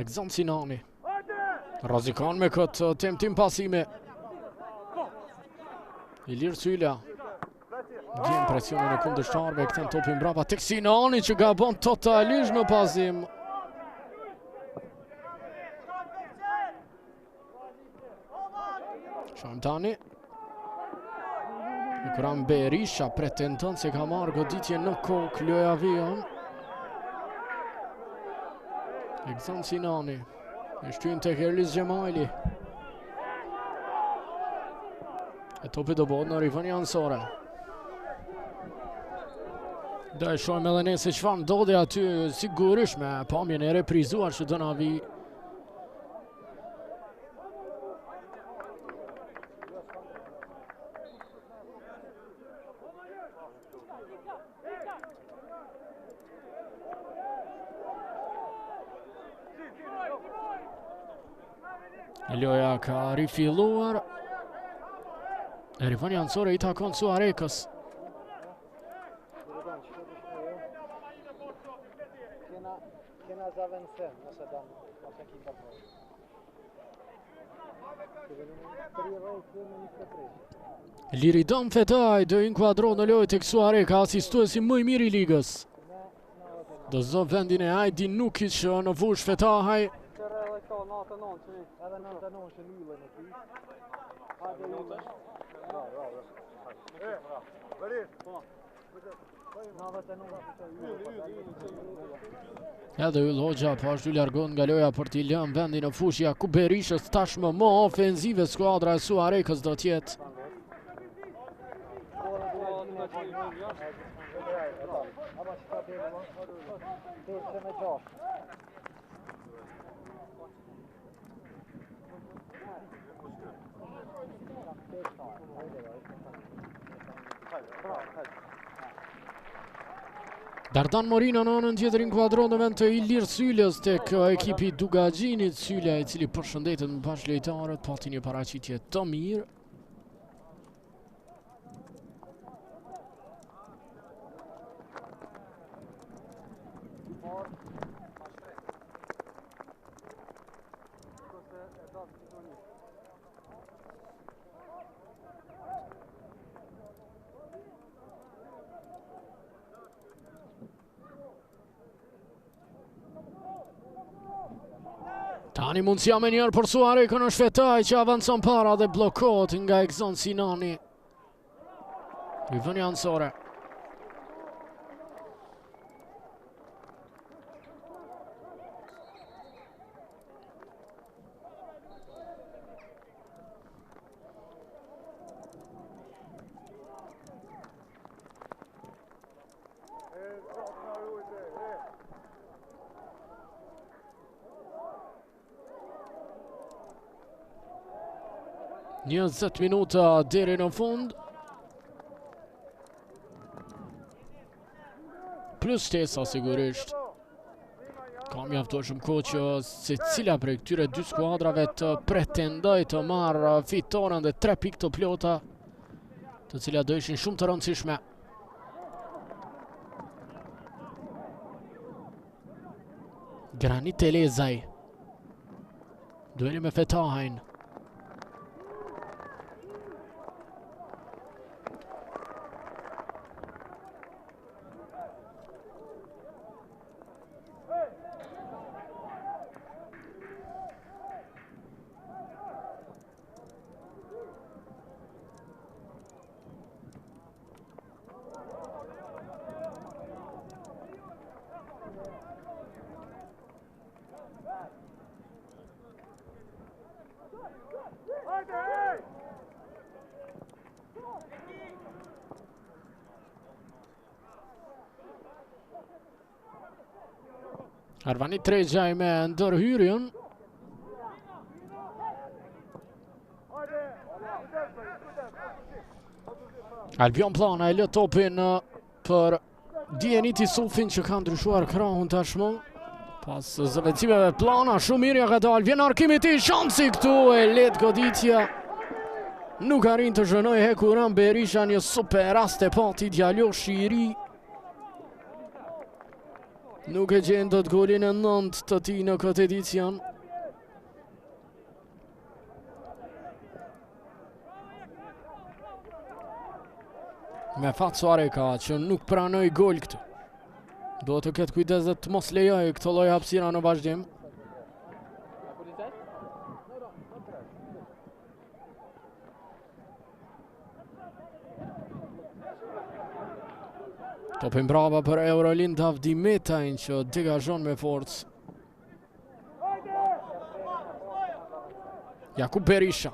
Egzon Sinani. Rrezikon me këtë temtim pasime. Ilir Sylla. Gjen presionin e kundërshtarëve, kthen topin mbrapa tek Sinani që gabon totalisht në pasim. Shohim tani. Kuran Berisha pretendon se ka marrë goditje në kokë Loja Vion. Egzon Sinani. E shtyn tek Erlis Gjemajli. E topi do bëhet në rivën janësore. Do e shohim edhe ne se çfarë ndodhi aty, sigurisht me pamjen e reprizuar që do na vi. Loja ka rifilluar. E rivën janësore i takon Suarekës. Liridon Fetaj do inkuadro në lojë tek Suareka, asistuesi më i mirë i ligës. Do zë vendin e Ajdin Nukic në fushë Fetaj. Edhe Yll Hoxha po ashtu largon nga loja për t'i lënë vendin në fushja ku Berishës tashmë më ofenzive skuadra e Suarekës do t'jetë. Dardan Morina në anën tjetër inkuadron në vend të Ilir Syllës tek ekipi Dugagjinit. Sylla i cili përshëndetet me bashkëlojtarët, pati një paraqitje të mirë. Tani mundësia me njerë për Suarekën është Fetaj që avancon para dhe blokot nga Egzon Sinani. Rivën janësore. Një 10 minuta deri në fund. Plus shtesa sigurisht. Ka mjaftueshëm kohë që secila prej këtyre dy skuadrave të pretendoj të marrë fitoren dhe 3 pikë të plota, të cilat do ishin shumë të rëndësishme. Granit Telezaj. Dueli me Fetajin. Arvani Tregjaj me ndërhyrjen. Albion Plana e lë topin për Dieniti Sufin që ka ndryshuar krahun tashmë. Pas zëvendësimeve Plana, shumë mirë ja ka dalë. Vjen arkimi i tij, shansi këtu e let goditja. Nuk arrin të zhënoj Hekuran Berisha, një super rast e pati djaloshi i ri. Nuk e gjen dot golin e 9 të tij në këtë edicion. Me fat Suareka që nuk pranoi gol këtu. Do të ketë kujdes dhe të mos lejoj këtë lloj hapësira në vazhdim. Topin brava për Eurolind Avdimetajn që degazhon me forcë. Jakub Berisha.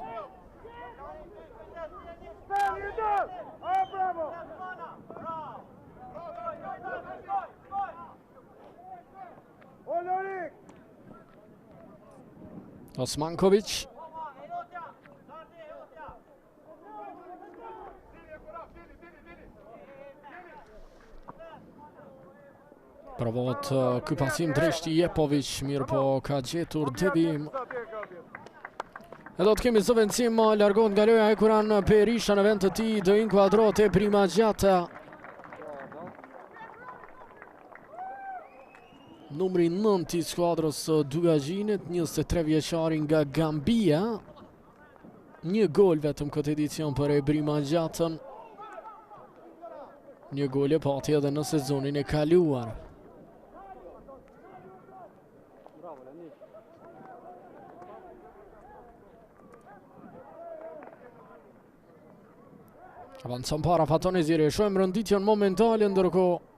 Osmanković. Provohet ky pasim drejt Jepović, mirë po ka gjetur devijim. E do të kemi zëvendësim, largohet nga loja Hekuran Berisha në vend të tij, do inkuadrohet e Primaggiata. Numri 9 i skuadrës Dugagjinit, 23 vjeçari nga Gambia. Një gol vetëm këtë edicion për e Primaggiatën. Një gol e pati edhe në sezonin e kaluar. Avancon para Fatone Ziri, shohim rënditjen momentale, ndërkohë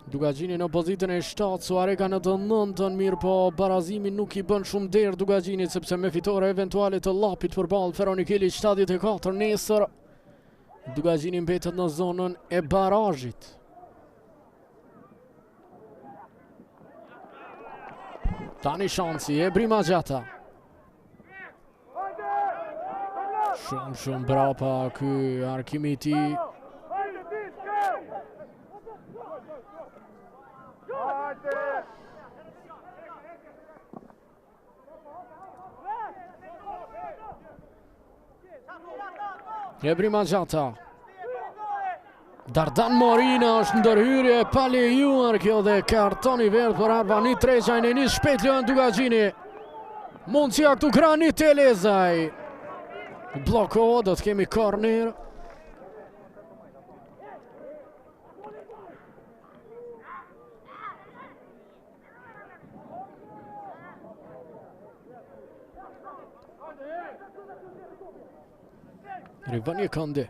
Dugagjini në pozitën e 7, Suareka në të 9, mirë po barazimin nuk i bën shumë derë Dugagjinit, sepse me fitore eventuale të Lapit përballë Feronikeli 74 nesër, Dugagjini mbetet në zonën e barazhit. Tani shansi e Primaggiata. Shumë brapa ky arkimi i tij. E Primaggiata. Dardan Morina është ndërhyrje pa lejuar kjo dhe kartoni verdh për Arvani Tregjaj, në nis shpejt lënë Dugagjini. Mundësia këtu Grani Telezaj. Bloko, do të kemi korner. Rivanje Kande.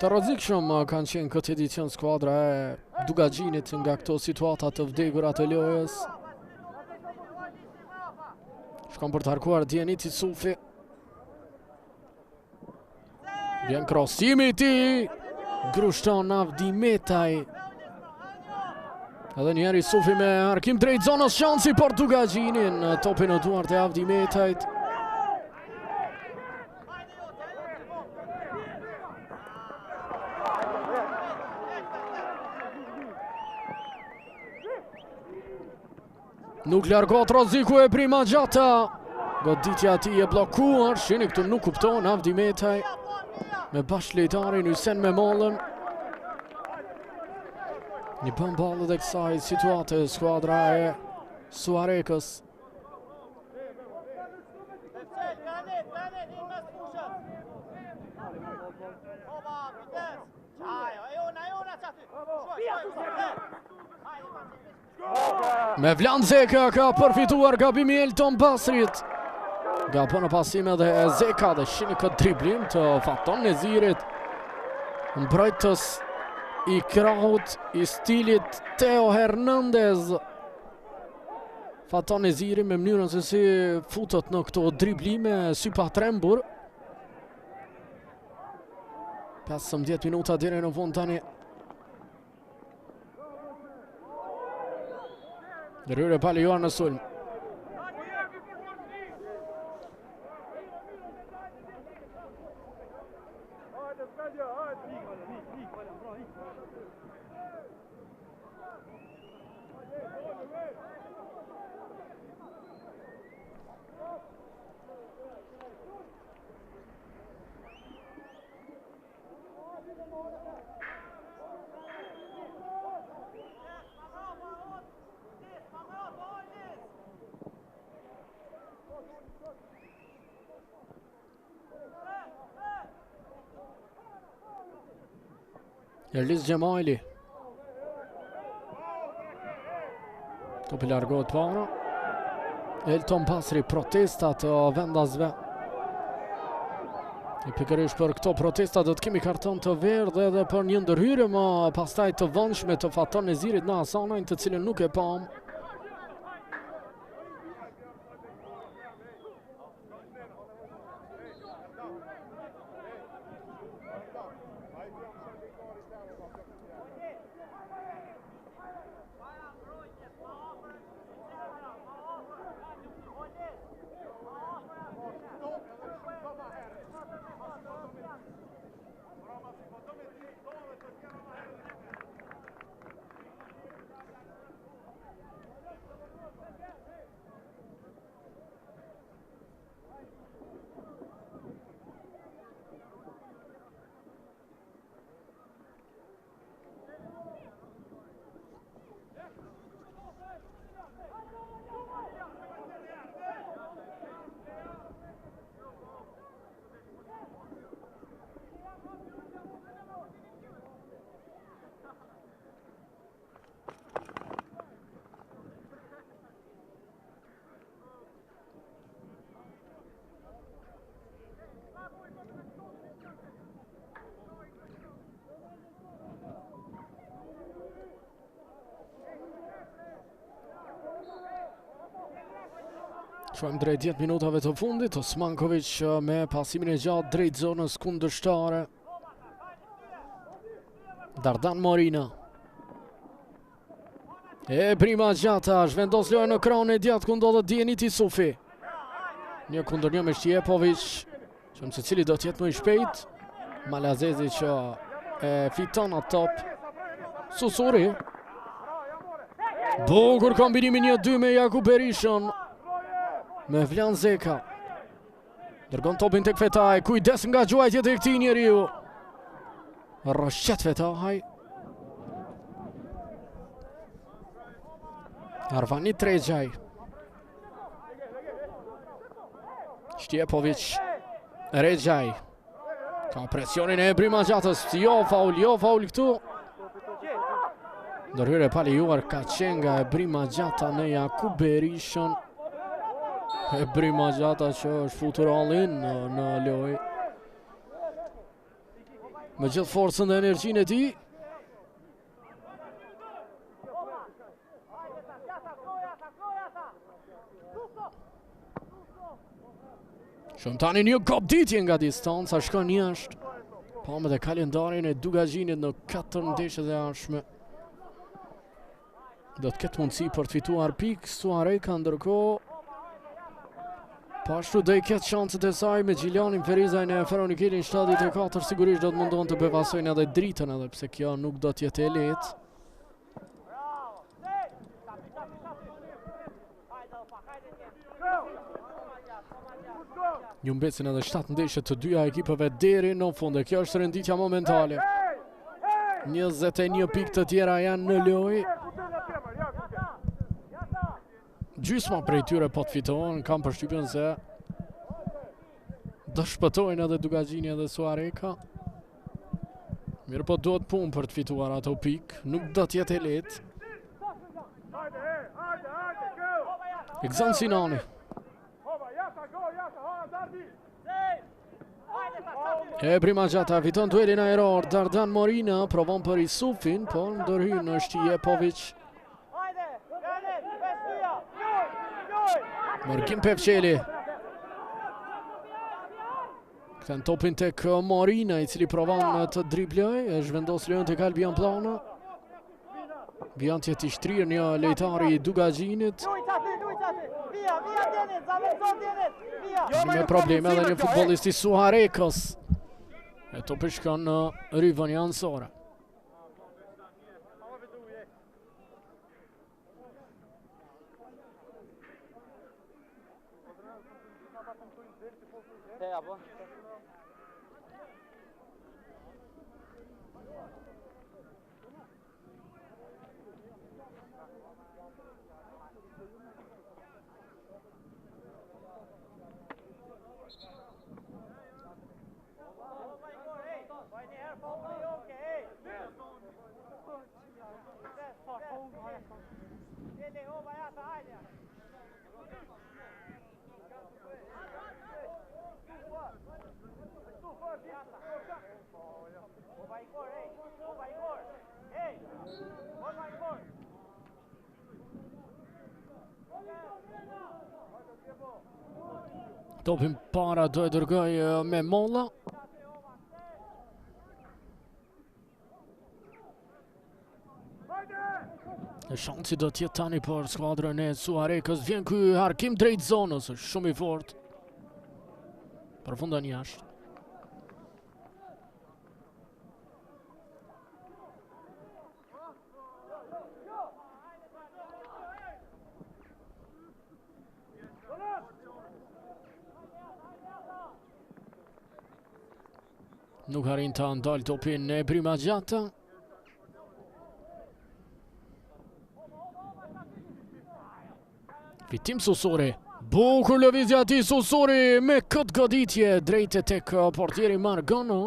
Të rrezikshëm kanë qenë këtë edicion skuadra e Dugagjinit nga këto situata të vdekura të lojës. Shkon për të harkuar Dieniti Sufi. Vjen krosimi i tij. Grushton Avdimetaj. Edhe njëri Sufi me arkim drejt zonës, shansi për Dugagjinin, topin në duart e Avdimetajt. Nuk largohet rreziku e Primaggiata. Goditja e tij e bllokuar, shihni këtu nuk kupton Avdimetaj me bashkëlojtarin Hysen Memollën. Një bën ballë dhe kësaj situate skuadra e Suarekës. Me Vlan Zeka ka përfituar gabimi Elton Basrit. Gabon në pasime dhe Zeka dhe shini këtë driblim të Faton Nezirit. Mbrojtës i krahut i stilit Theo Hernandez. Faton Neziri me mënyrën se si futet në këto driblime sy pa trembur. 15 minuta deri në fund tani. Ndërhyrje pali juar në sulm. Erlis Gjemajli. Topi largohet para. Elton Pasri, protesta të vendasve. I pikërisht për këto protesta do të kemi karton të verdhë edhe për një ndërhyrje më pastaj të vëndshme të Faton Nezirit në Hasanajn, të cilën nuk e pam. Shojmë drejt 10 minutave të fundit, Osmankovic me pasimin e gjatë drejt zonës kundërshtare. Dardan Morina. E prima gjata, zhvendos lojë në krahun e djathtë ku ndodhet Dieniti Sufi. Një kundër një me Shtjepovic, që se cili do të jetë më i shpejt. Malazezi që e fiton atë top. Susuri. Bukur kombinimi 1-2 me Jakub Berishën. Me Vlan Zeka. Dërgon topin tek Fetaj. Kujdes nga gjuajtjet e këtij njeriu. Rrëshqet Fetaj. Arvani Tregjaj. Shtjepovic. Regjaj. Ka presionin e prima gjatës. Jo faul këtu. Ndërhyrje pali juar ka qenga e prima gjata në Jakub Berishën. E prima gjata që është futur allin në lojë. Me gjithë forcën dhe energjinë e tij. Shumë tani një goditje nga distanca, shkon jashtë. Pamë dhe kalendarin e Dugaxhinit në 4 ndeshjet e ardhshme. Do të ketë mundësi për të fituar pikë Suareka, ndërkohë pashtu do i ketë shanset e saj me Gjiljanin Ferizajn e Feronikelin 74, sigurisht do të mundon të befasojnë edhe dritën, edhe pse kjo nuk do të jetë e lehtë. Një mbesin edhe 7 ndeshje të dyja ekipeve deri në fund. Kjo është renditja momentale. 21 pikë të tjera janë në lojë. Gjysma prej tyre po të fitohen, kam përshtypjen se do shpëtojnë edhe Dugaxhini edhe Suareka. Mirë po duhet punë për të fituar ato pikë, nuk do të jetë e lehtë. Egzan Sinani. E prima gjata fiton duelin aeror. Dardan Morina provon për Isufin, por ndërhyn në Shtjepovic. Morgim Pepçeli. Kthen topin tek Marina, i cili provon të dribloj, e zhvendos lojën tek Albion Plana. Bjantje të shtrirë një lejtari i Dugagjinit. Me probleme edhe një futbollisti Suharekës. E topi shkon në Ryvën Jansore. Topin para do e dërgoj me Molla. E shansi do t'jetë tani për skuadrën e Suharekës. Vjen ky harkim drejt zonës, është shumë i fort. Përfundan jashtë. Nuk harin të ndalë topin e Brima Gjata. Fitim Susori. Bukur lëvizja ti Susori me këtë goditje drejt tek portieri Margano.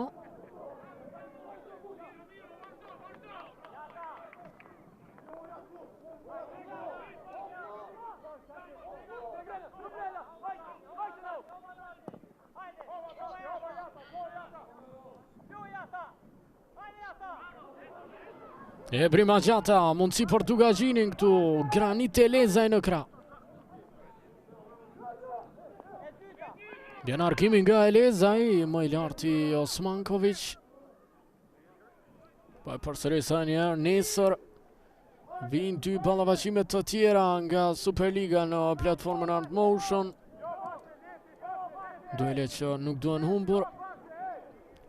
E Brima Gjata, mundësi për Dugagjinin këtu, Granit Elezaj në krah. Vjen arkimi nga Elezaj, më i larti Osmankovic. Po e përsërisa njerë nesër. Vijnë dy ballavaqimet të tjera nga Superliga në platformën Art Motion. Duele që nuk duhen humbur.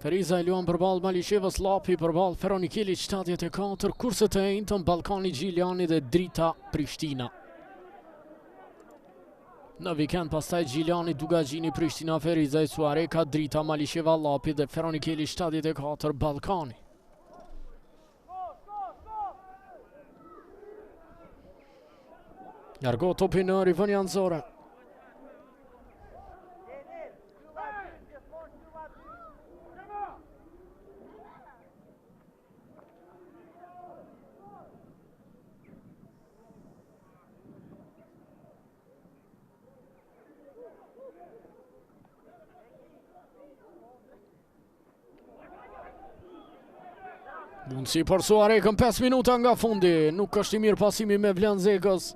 Feriza e luan përballë Malishevës, Lapi përballë Feronikeli 74, kurse të njëjtën Ballkani Gjiliani dhe Drita Prishtina. Në vikend pastaj Gjiliani, Dugagjini, Prishtina, Feriza e Suareka, Drita, Malisheva, Lapi dhe Feronikeli 74 Ballkani. Largo topi në Ryvën Jansore. Mundësi për Suarekën 5 minuta nga fundi, nuk është i mirë pasimi me Vlanzekës.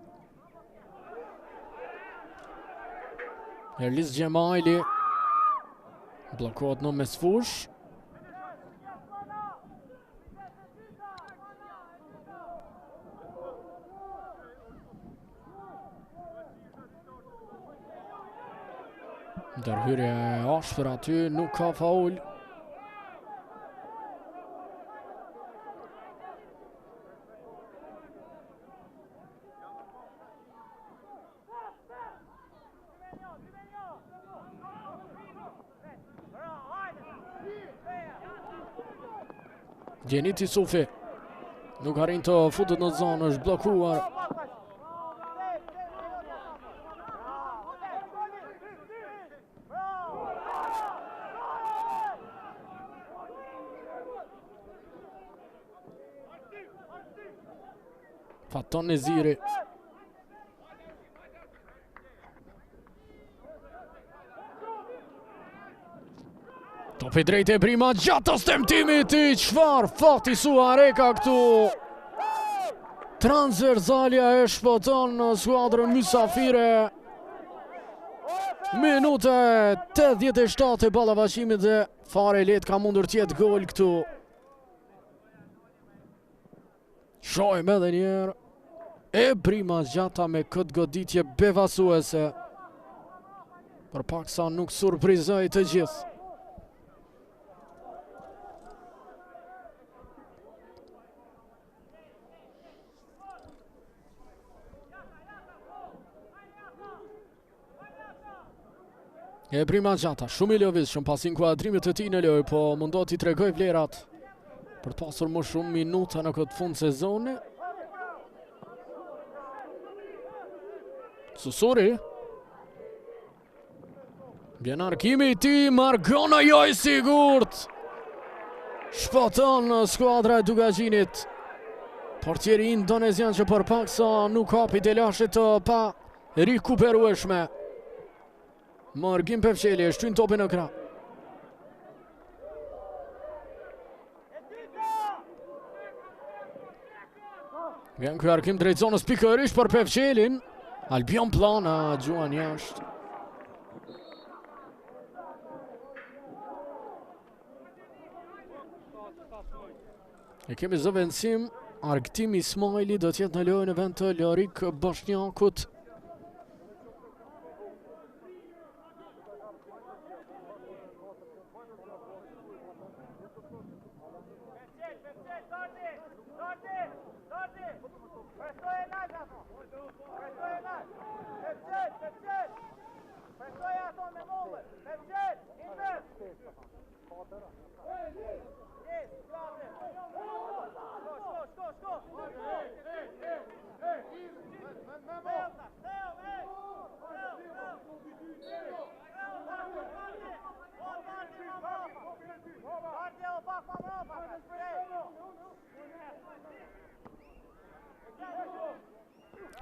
Erlis Gjemajli blokohet në mesfush. Ndërhyrje e ashpër aty, nuk ka faul. Gjeniti Sufi nuk arrin të futet në zonë, është blokuar. Faton Neziri. Topi drejt e Brima Gjata, stemtimit i çfarë fati Suareka këtu. Transversalja e shpëton në skuadrën mysafire. Minuta 87 e ballavashimit dhe fare lehtë ka mundur të jetë gol këtu. Shohim edhe një herë e Prima Gjata me këtë goditje befasuese. Për pak sa nuk surprizoi të gjithë. E Prima Gjata, shumë i lëvizshëm pas inkuadrimit të tij në lojë, po mundo t'i tregoj vlerat për të pasur më shumë minuta në këtë fund sezoni. Susuri. Bjen arkimi i tij, Margona jo i sigurt. Shpoton skuadra e Dugaxhinit. Portieri indonezian që për paksa nuk hapi delashe të pa rikuperueshme. Margim Pevçeli e shtyn topin në krah. Vjen ky arkim drejt zonës pikërisht për Pevçelin. Albion Plana gjuan jashtë. E kemi zëvendësim, Argtim Ismaili do t'jetë në lojë në vend të Lorik Boshnjakut.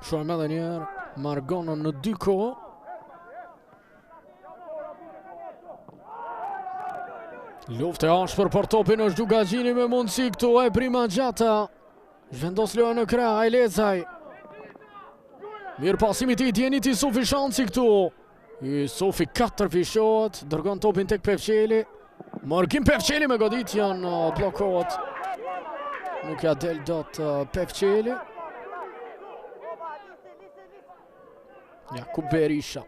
Shohim edhe një herë Margonën në dy kohë. Luftë e ashpër për topin është Dugaxhini me mundësi këtu e Prima Gjata. Zhvendos lojën në krah Ajlezaj. Mirë pasimi ti Djenit Isufi shansi këtu. Isufi 4 fishohet, dërgon topin tek Pevçeli. Margim Pevçeli me goditjen bllokohet. Nuk ja del dot Pevçeli. Jakub Berisha.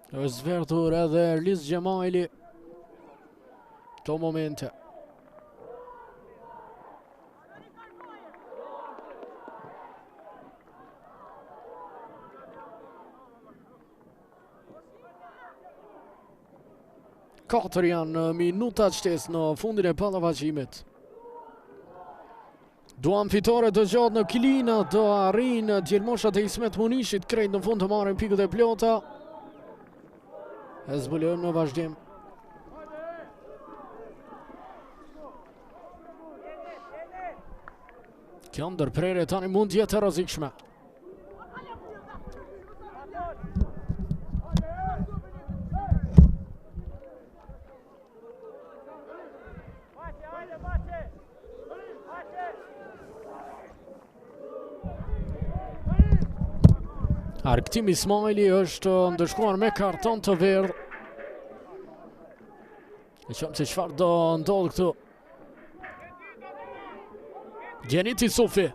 Është zverdhur edhe Erlis Gjemaili këto momente. Katër janë minutat shtesë në fundin e ballavashimit. Duan fitore të gjatë në Kilina, do arrin Djelmoshat e Ismet Munishit krejt në fund të marrin pikët e plota. E zbulojnë në vazhdim. Kjo ndërprerje tani mund të jetë e rrezikshme. Argtim Ismaili është ndëshkuar me karton të verdh. E qëmë se çfarë do ndodhë këtu. Djenit Isufi.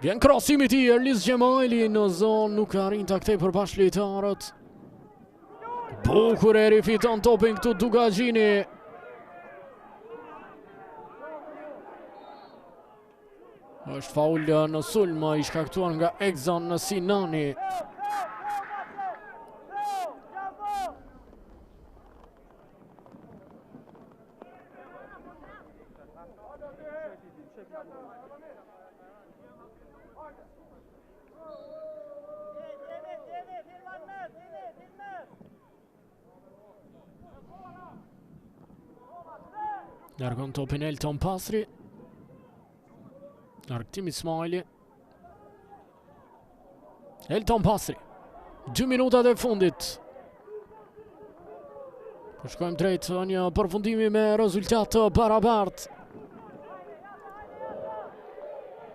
Vjen krosimi ti Erlis Gjemaili në zonë, nuk arrin ta kthej përbash lojtarët. Bukur e rifiton topin këtu Dugaxhini. Është faul në sulm i shkaktuar nga Egzon Sinani. Largon topin Elton Pasri. Argtim Ismaili. Elton Pasri. 2 minutat e fundit. Po shkojmë drejt një përfundimi me rezultat barabart.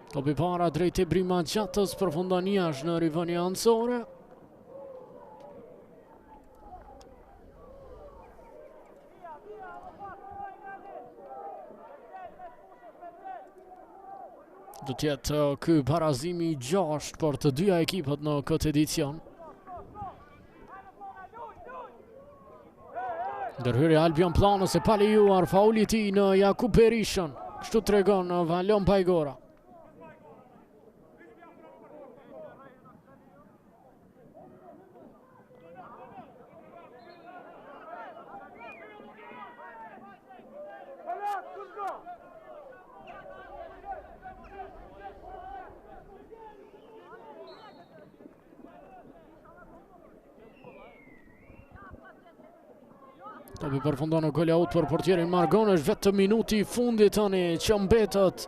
Topi para drejt Ibrima Gjatës, përfundon jashtë në rivënie anësore. Do tjetë ky barazimi 6 për të dyja ekipët në këtë edicion. Ndërhyrja Albion Planës e pa lejuar fauli i tij në Jakub Berishën. Kështu tregon Valon Pajgora. Topi përfundon në gol out për portierin Margon, është vetëm minuti i fundit tani që mbetet.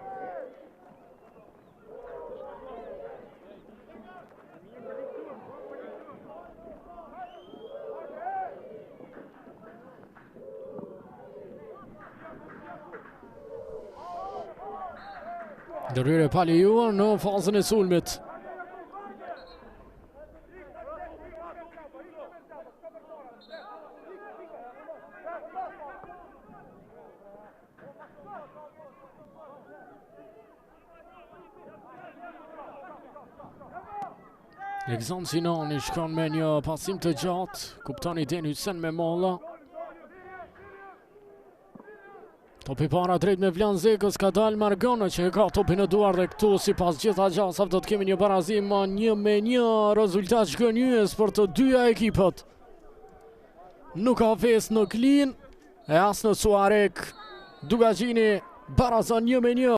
Ndërhyrje pa lejuar në fazën e sulmit. Egzon Sinani shkon me një pasim të gjatë, kupton i Den Hysen me molla. Topi para drejt me Vlan Zekës, ka dal Margona që e ka topin në duar dhe këtu si pas gjitha gjasave do të kemi një barazim 1-1, rezultat shgënjyes për të dyja ekipët. Nuk ka fes në klin, e as në Suarek. Dugagjini barazon 1-1.